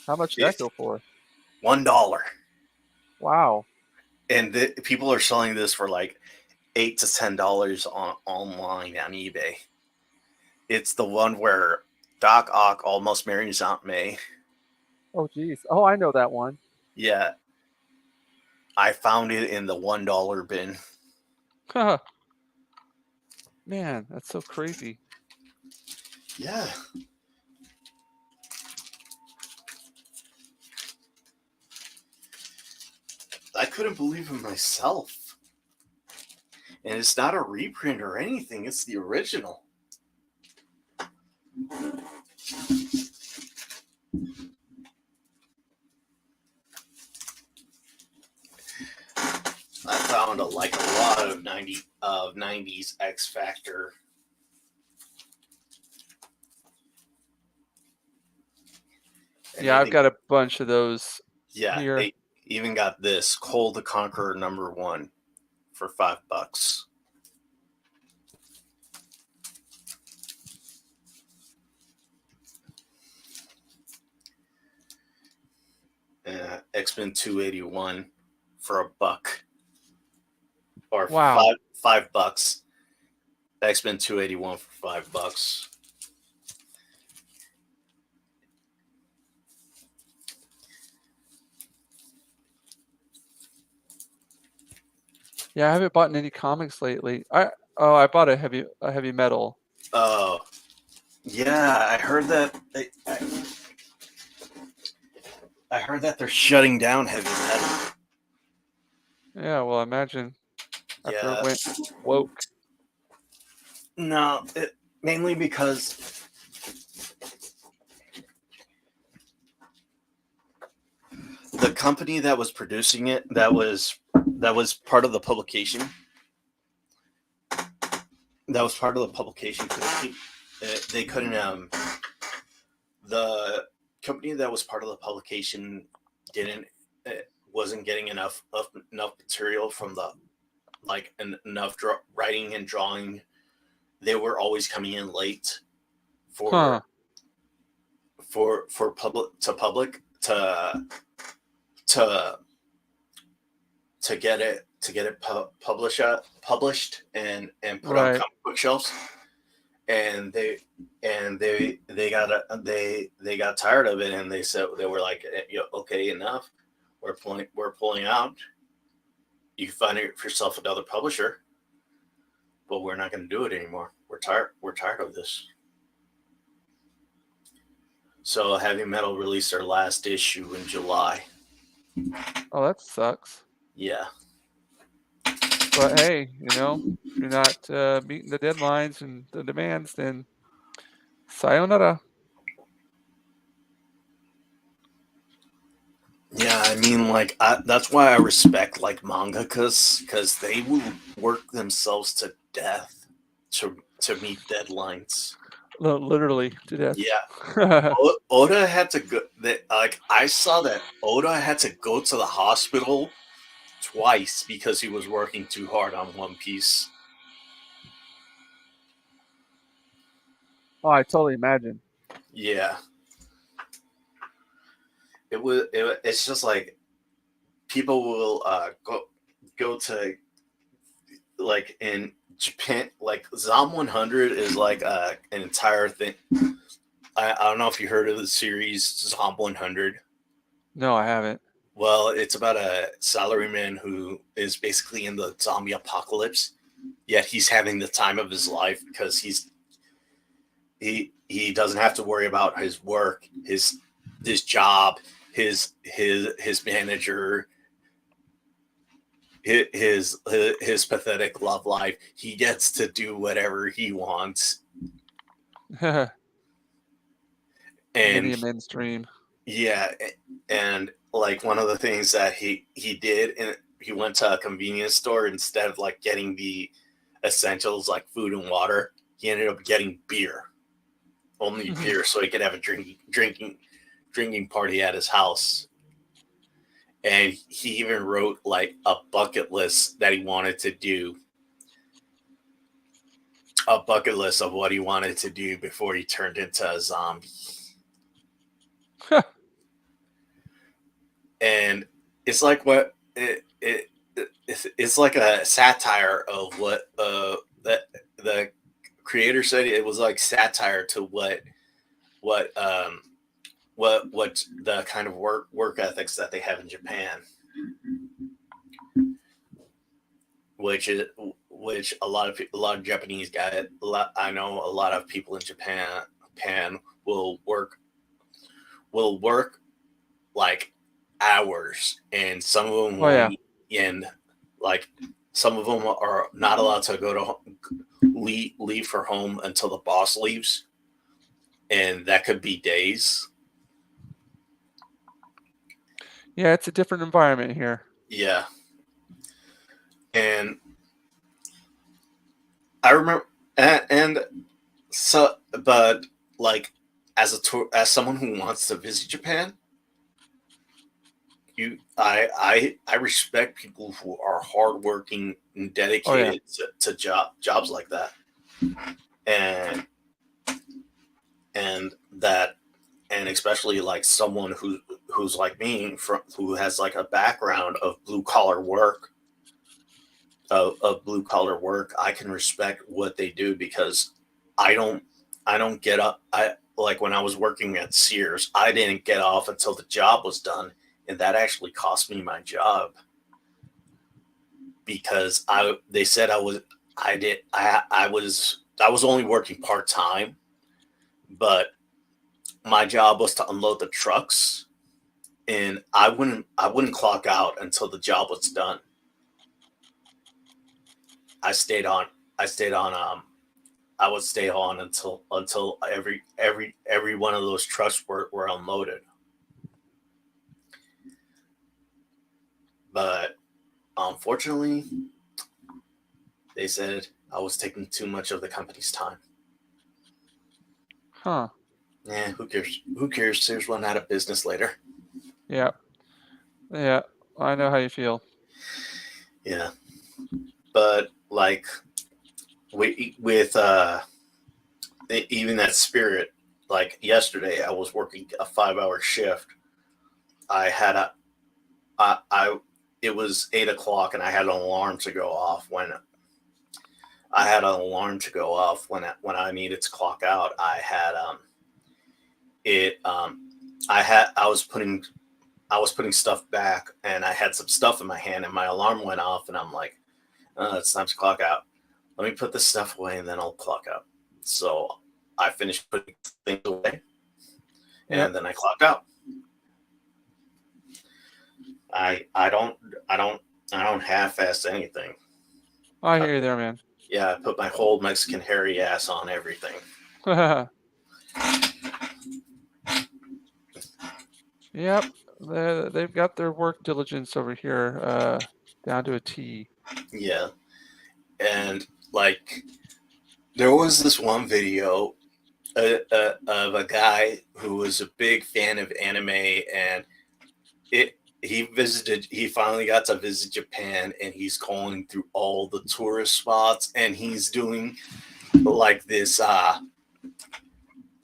how much did that It, go for? $1. Wow. And people are selling this for like $8 to $10 online on eBay. It's the one where Doc Ock almost marries Aunt May. Oh, geez. Oh, I know that one. Yeah, I found it in the $1 bin. Man, that's so crazy. Yeah, I couldn't believe it myself. And it's not a reprint or anything, it's the original. I found a lot of 90s X Factor. And Yeah, I've even got a bunch of those yeah, here. they even got this Cole the Conqueror #1 for $5. X-Men 281 for $1 or Wow. $5. X-Men 281 for $5. Yeah, I haven't bought any comics lately. I bought a heavy metal. Oh, yeah, I heard that they're shutting down heavy metal. Yeah, well, imagine after it Yeah, went woke. no, mainly because the company that was producing it, that was part of the publication. That was part of the publication. They couldn't. The company that was part of the publication didn't uh, wasn't getting enough material from the enough writing and drawing. They were always coming in late for Huh. public to get it published and put on Right. comic book shelves. And they got tired of it, and they were like, okay, enough. We're pulling out. You can find it for yourself another publisher, but we're not going to do it anymore. We're tired of this. So Heavy Metal released their last issue in July. Oh, that sucks. Yeah. But hey, if you're not meeting the deadlines and the demands, then sayonara. Yeah, I mean, that's why I respect mangakas, because they will work themselves to death to meet deadlines. Literally to Yeah, death. Oda had to go. I saw that Oda had to go to the hospital twice because he was working too hard on One Piece. Oh, I totally imagine. Yeah, it's just like people will go to in Japan. Like Zom 100 is like an entire thing, I don't know if you heard of the series Zombie 100. No, I haven't. Well, it's about a salaryman who is basically in the zombie apocalypse, yet he's having the time of his life because he doesn't have to worry about his work, his job, his manager, his pathetic love life. He gets to do whatever he wants, Mini and mainstream. yeah, and like one of the things that he did, and he went to a convenience store instead of like getting the essentials like food and water. He ended up getting beer, only beer, so he could have a drinking party at his house. And he even wrote like a bucket list that he wanted to do, a bucket list of what he wanted to do before he turned into a zombie. And it's like it's like a satire of what that the creator said. It was like satire to what um what the kind of work ethics that they have in Japan, which is which a lot of Japanese guys. I know a lot of people in Japan will work like hours, and some of them Oh yeah. won't. And like some of them are not allowed to go to leave for home until the boss leaves, and that could be days. Yeah, it's a different environment here. Yeah, and I remember, and so, but like as someone who wants to visit Japan, I respect people who are hardworking and Oh yeah. dedicated to jobs like that, and and that and especially like someone who's like me, who has like a background of blue collar work, of blue collar work. I can respect what they do because I don't I don't get up. I like when I was working at Sears, I didn't get off until the job was done, and that actually cost me my job because I they said I was only working part time, but my job was to unload the trucks, and I wouldn't clock out until the job was done. I stayed on. I stayed on. I would stay on until every one of those trucks were unloaded. But unfortunately, they said I was taking too much of the company's time. Huh. Yeah, who cares? Who cares? Sears went out of business later. Yeah. Yeah. I know how you feel. Yeah, but like with even that spirit, like yesterday, I was working a 5 hour shift. I had a I it was 8 o'clock, and I had an alarm to go off when I needed to clock out. It I was putting stuff back, and I had some stuff in my hand, and my alarm went off, and I'm like, it's time to clock out. Let me put this stuff away, and then I'll clock out. So I finished putting things away, Yep. and then I clocked out. I I don't I don't I don't half-ass anything. I I hear you put, there, man. yeah, I put my whole Mexican hairy ass on everything. Yep. They've got their work diligence over here, down to a T. Yeah, and like there was this one video of a guy who was a big fan of anime, and he finally got to visit Japan, and he's going through all the tourist spots, and he's doing like this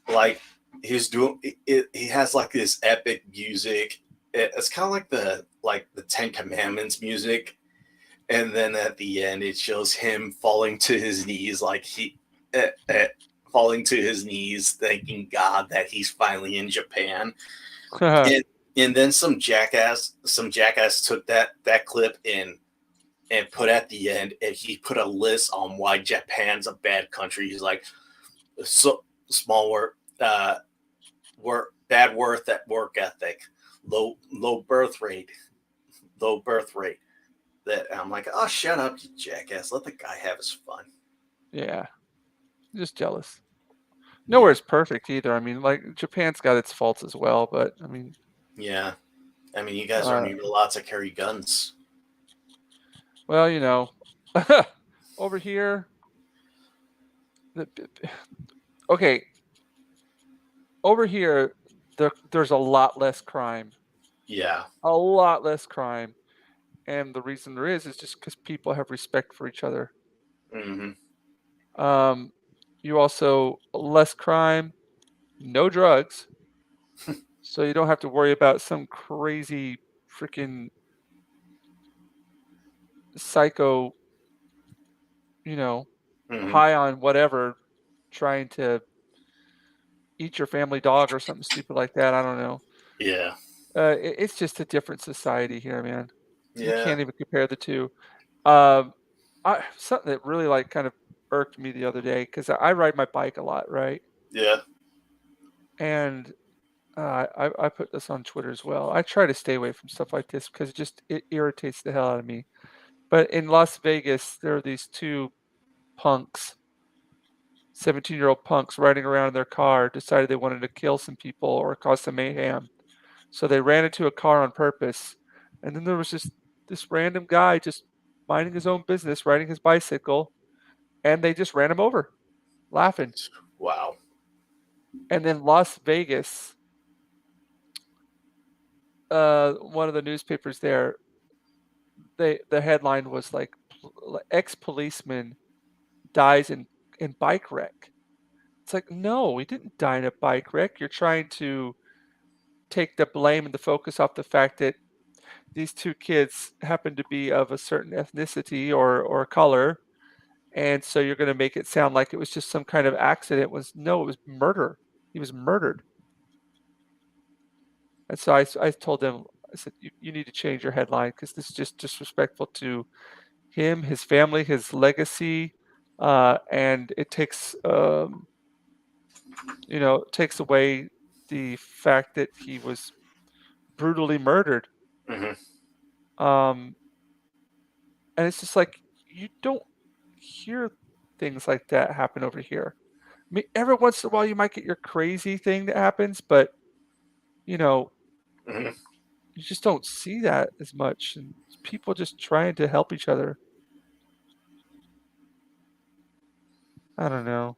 like he's doing it, he has like this epic music. It's kind of like the Ten Commandments music, and then at the end it shows him falling to his knees, like he uh, uh, falling to his knees, thanking God that he's finally in Japan. And and then some jackass took that clip and put at the end, and he put a list on why Japan's a bad country. He's like, so small bad work ethic, low birth rate, low birth rate. That I'm like, oh, shut up, you jackass. Let the guy have his fun. Yeah, just jealous. Yeah, Nowhere's perfect either. I mean, like Japan's got its faults as well, but I mean, yeah. I mean, you guys aren't uh, even allowed to carry guns. well, over here, the, okay, over here, there's a lot less crime, Yeah. a lot less crime, and the reason there is just because people have respect for each other. Mm-hmm. Um, you also less crime, no drugs, so you don't have to worry about some crazy freaking psycho, you know, Mm-hmm. high on whatever, trying to eat your family dog or something stupid like that. I don't know. Yeah. It's just a different society here, man. You Yeah. can't even compare the two. Um, something that really like kind of irked me the other day because I ride my bike a lot, right? Yeah. And I put this on Twitter as well. I try to stay away from stuff like this because it irritates the hell out of me. But in Las Vegas, there are these two punks, 17-year-old punks riding around in their car, decided they wanted to kill some people or cause some mayhem. So they ran into a car on purpose. And then there was just this random guy just minding his own business, riding his bicycle, and they just ran him over, laughing. Wow. And then Las Vegas, one of the newspapers there, the headline was like ex-policeman dies in bike wreck. It's like, no, he didn't die in a bike wreck. You're trying to take the blame and the focus off the fact that these two kids happen to be of a certain ethnicity or color, and so you're going to make it sound like it was just some kind of accident. Was no, it was murder. He was murdered. And so I told them, I said, you need to change your headline because this is just disrespectful to him, his family, his legacy, and it takes takes away the fact that he was brutally murdered. Mm-hmm. Um, and it's just like you don't hear things like that happen over here. I mean, every once in a while you might get your crazy thing that happens, but you know, Mm-hmm. you just don't see that as much. And people just trying to help each other. I don't know.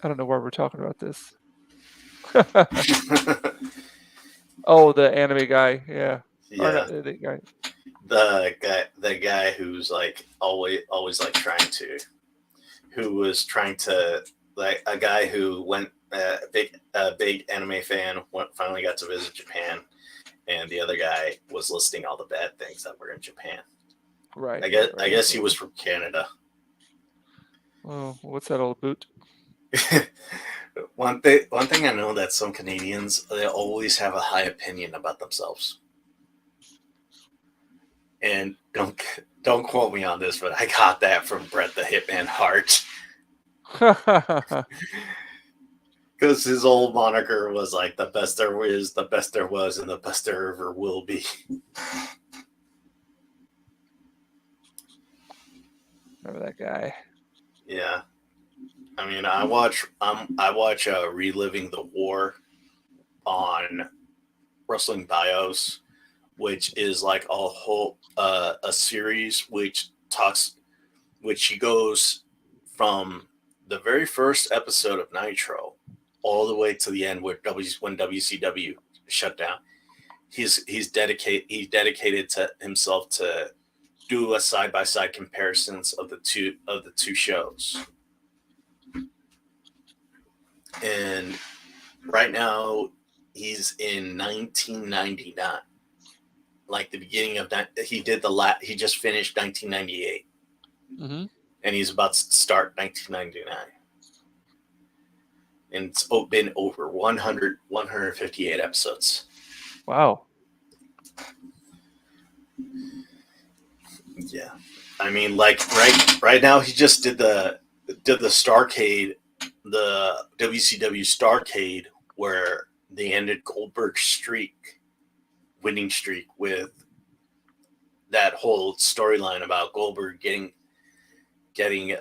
I don't know why we're talking about this. Oh, the anime guy, yeah, or Yeah. not the guy. The guy who's like always like who was trying to, like, a guy who went, a big anime fan, finally got to visit Japan, and the other guy was listing all the bad things that were in Japan. Right, I guess right, I right. guess he was from Canada. Oh, what's that old boot? One thing I know, that some Canadians, they always have a high opinion about themselves. And don't quote me on this, but I got that from Bret the Hitman Hart, because his old moniker was like, the best there is, the best there was, and the best there ever will be. Remember that guy? Yeah, I mean, I watch Reliving the War on Wrestling Bios, which is like a series which he goes from the very first episode of Nitro all the way to the end, when WCW shut down. He dedicated to himself to do a side by side comparisons of the two shows. And right now he's in 1999, like the beginning of that. He just finished 1998. Hmm. and he's about to start 1999. And it's been over 158 episodes. Wow. Yeah, I mean, like right now, he just did the Starcade, the WCW Starcade, where they ended Goldberg's winning streak, with that whole storyline about Goldberg getting getting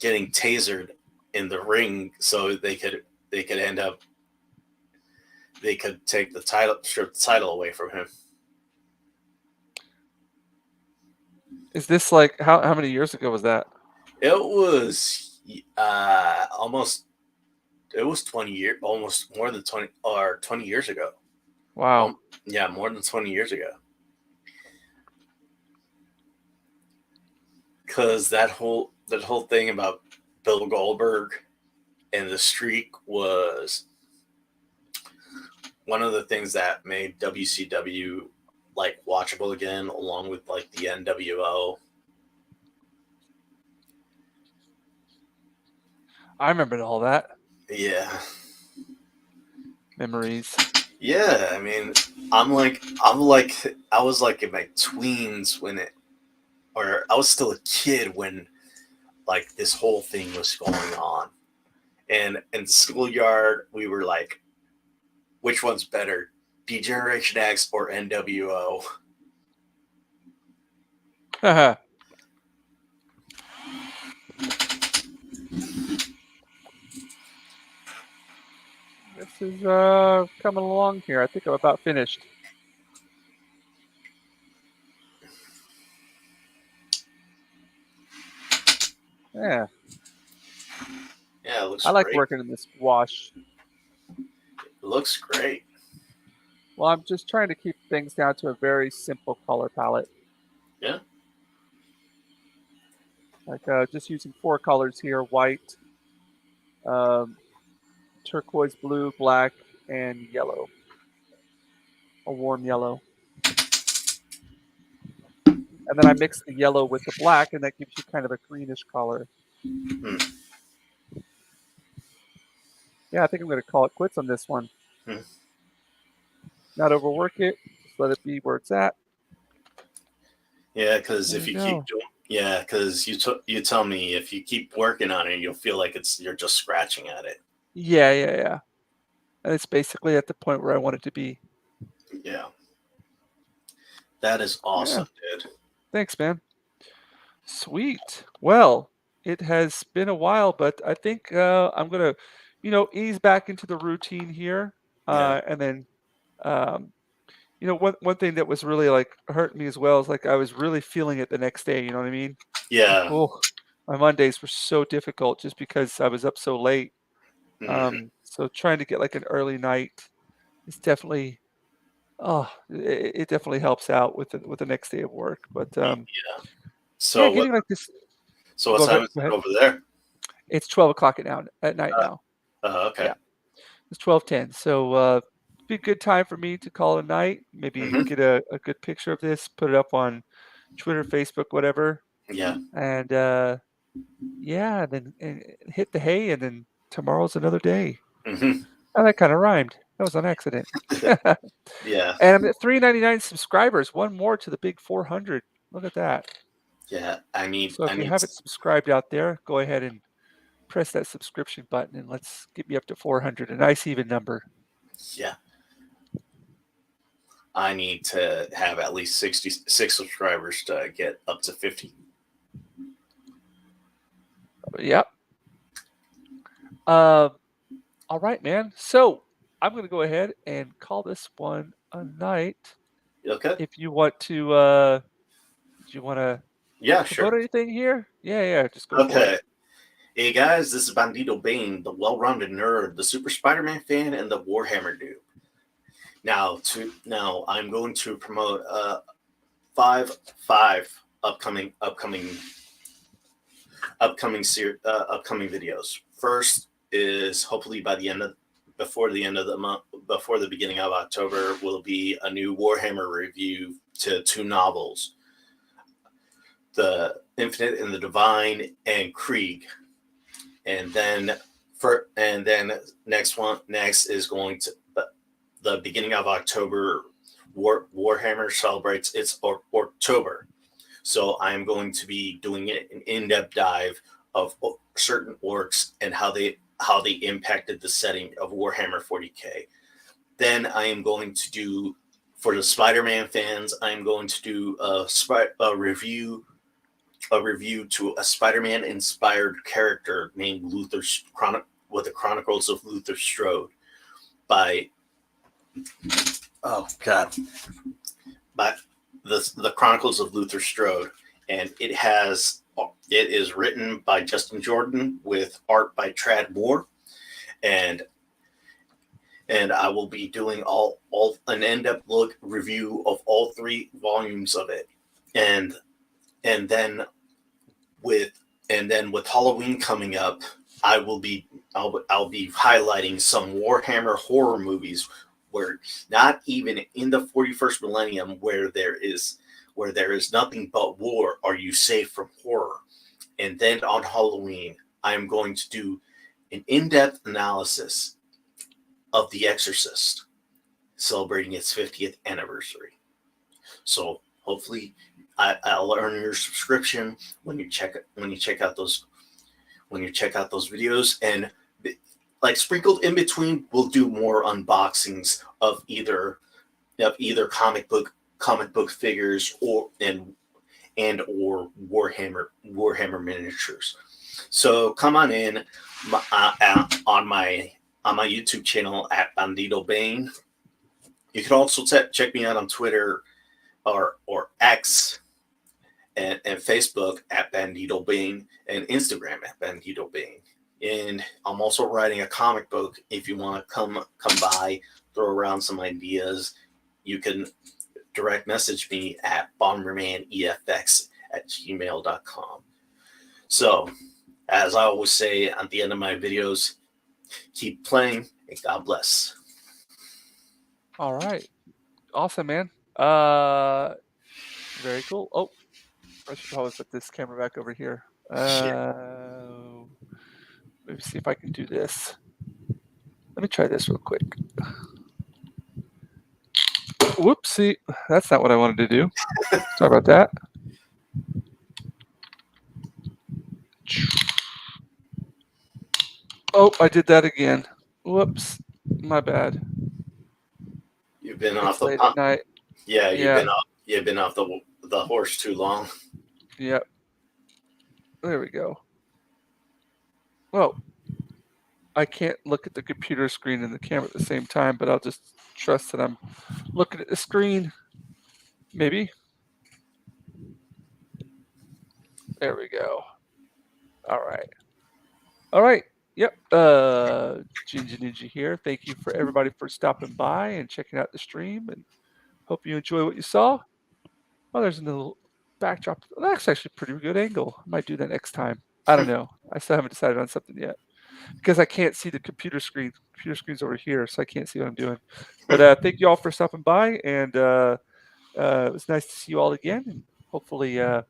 tasered in the ring, so they could end up they could take the title, strip the title away from him. Is this like how many years ago was that? It was almost, it was 20 years, almost more than 20 years ago. Wow. Yeah, more than 20 years ago. Because that whole thing about Bill Goldberg and the streak was one of the things that made WCW like watchable again, along with like the NWO. I remember all that. Yeah, Memories. yeah. I mean, I'm like I was like in my tweens when it, or I was still a kid when like this whole thing was going on. And in the schoolyard, we were like, which one's better, D-Generation X or NWO? Haha. This is coming along here. I think I'm about finished. Yeah. Yeah, it looks I like great. working in this wash. It looks great. Well, I'm just trying to keep things down to a very simple color palette. Yeah. Like just using 4 colors here: white, um, turquoise blue, black, and yellow. A warm yellow. And then I mix the yellow with the black, and that gives you kind of a greenish color. Hmm. Yeah, I think I'm going to call it quits on this one. Hmm. Not overwork it. Just let it be where it's at. Yeah, because There if we you keep go. doing, yeah, because you tell me if you keep working on it, you'll feel like you're just scratching at it. Yeah, yeah, yeah. And it's basically at the point where I want it to be. Yeah, that is Yeah. awesome, dude. Thanks, man. Sweet. Well, it has been a while, but I think I'm gonna, ease back into the routine here, Yeah, and then, um, one thing that was really like hurting me as well is like I was really feeling it the next day. You know what I mean? Like, yeah. oh, my Mondays were so difficult just because I was up so late. Hmm. So trying to get like an early night is definitely, it definitely helps out with the next day of work. But Yeah. yeah, So what? getting like this. So what Go ahead. time is Go it ahead. over there? It's 12 o'clock at night Uh, now. okay. Yeah, it's 12:10. So be a good time for me to call it a night. Maybe Hmm. get a good picture of this, put it up on Twitter, Facebook, whatever, Yeah. and yeah, then hit the hay, and then tomorrow's another day. Hmm. Oh, that kind of rhymed. That was an accident. Yeah. And I'm at 399 subscribers, one more to the big 400. Look at that. Yeah. I need. So I if you need. haven't subscribed out there, go ahead and press that subscription button and let's get me up to 400. A nice even number. Yeah. I need to have at least 66 subscribers to get up to 50. Yep. Um, all right, man. So I'm going to go ahead and call this one a night. Okay. If you want to, do you want to Yeah, promote sure. anything here? Yeah, yeah, just go for it. Okay. Hey guys, this is Bandito Bane, the well-rounded nerd, the Super Spider-Man fan, and the Warhammer dude. Now I'm going to promote five upcoming videos. First is hopefully before the end of the month, before the beginning of October, will be a new Warhammer review to 2 novels. the Infinite and the Divine, and Krieg. And then next is going to the beginning of October. Warhammer celebrates its October, so I am going to be doing an in-depth dive of certain orcs and how they impacted the setting of Warhammer 40k. Then I am going to do, for the Spider-Man fans, I am going to do a review to a Spider-Man inspired character named with the Chronicles of Luther Strode by oh god by the Chronicles of Luther Strode, and it is written by Justin Jordan with art by Trad Moore, and I will be doing all an in-depth look review of all 3 volumes of it, and and then with with Halloween coming up, I'll be highlighting some Warhammer horror movies where not even in the 41st millennium where there is nothing but war are you safe from horror. And then on Halloween, I am going to do an in-depth analysis of The Exorcist, celebrating its 50th anniversary. So hopefully, I'll earn your subscription when you check out those videos, and like sprinkled in between, we'll do more unboxings of either comic book figures or Warhammer miniatures. So come on in on my YouTube channel at Bandito Bane. You can also check me out on Twitter or X and Facebook at Bandito Bane and Instagram at Bandito Bane. And I'm also writing a comic book. If you want to come by, throw around some ideas, you can direct message me at bombermanefx@gmail.com. So, as I always say at the end of my videos, keep playing and God bless. All right. Awesome, man. Very cool. Oh, I should probably put this camera back over here. Let me see if I can do this. Let me try this real quick. Whoopsie. That's not what I wanted to do. Sorry about that. Oh, I did that again. Whoops. My bad. You've been It's off the late at night. yeah. Yeah. You've been off the horse too long. Yep. There we go. Well, I can't look at the computer screen and the camera at the same time, but I'll just trust that I'm looking at the screen. Maybe. There we go. All right. All right. Yep. Jinja Ninja here. Thank you for everybody for stopping by and checking out the stream, and hope you enjoy what you saw. Oh, there's a little backdrop. That's actually a pretty good angle. I might do that next time. I don't know. I still haven't decided on something yet because I can't see the computer screen. Computer screen's over here, so I can't see what I'm doing. But thank you all for stopping by, and it was nice to see you all again. And hopefully, be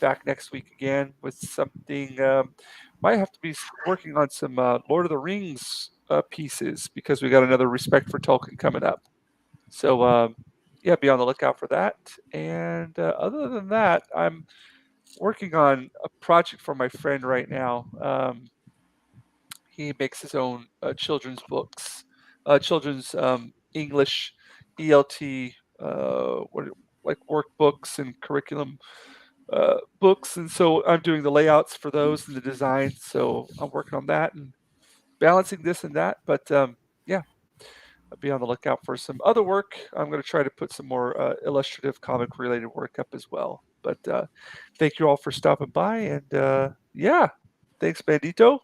back next week again with something. Might have to be working on some Lord of the Rings pieces because we got another Respect for Tolkien coming up. So yeah, be on the lookout for that. And other than that, I'm working on a project for my friend right now. He makes his own children's books, children's English ELT, like workbooks and curriculum books. And so I'm doing the layouts for those and the design. So I'm working on that and balancing this and that. But yeah, I'll be on the lookout for some other work. I'm going to try to put some more illustrative comic related work up as well. But thank you all for stopping by. And yeah, thanks, Bandito.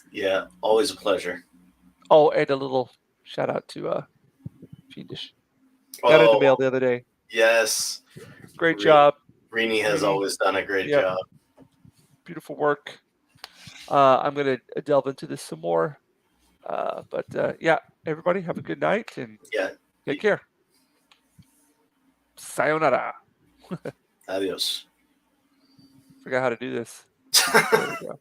Yeah, always a pleasure. Oh, and a little shout out to Fiendish. Got in the Oh, mail the other day. yes. Great job. Rini has Rini. always done a great Yep. job. Beautiful work. I'm going to delve into this some more. But yeah, everybody have a good night and Yeah. take care. Sayonara. Adios. Forgot how to do this. There we go.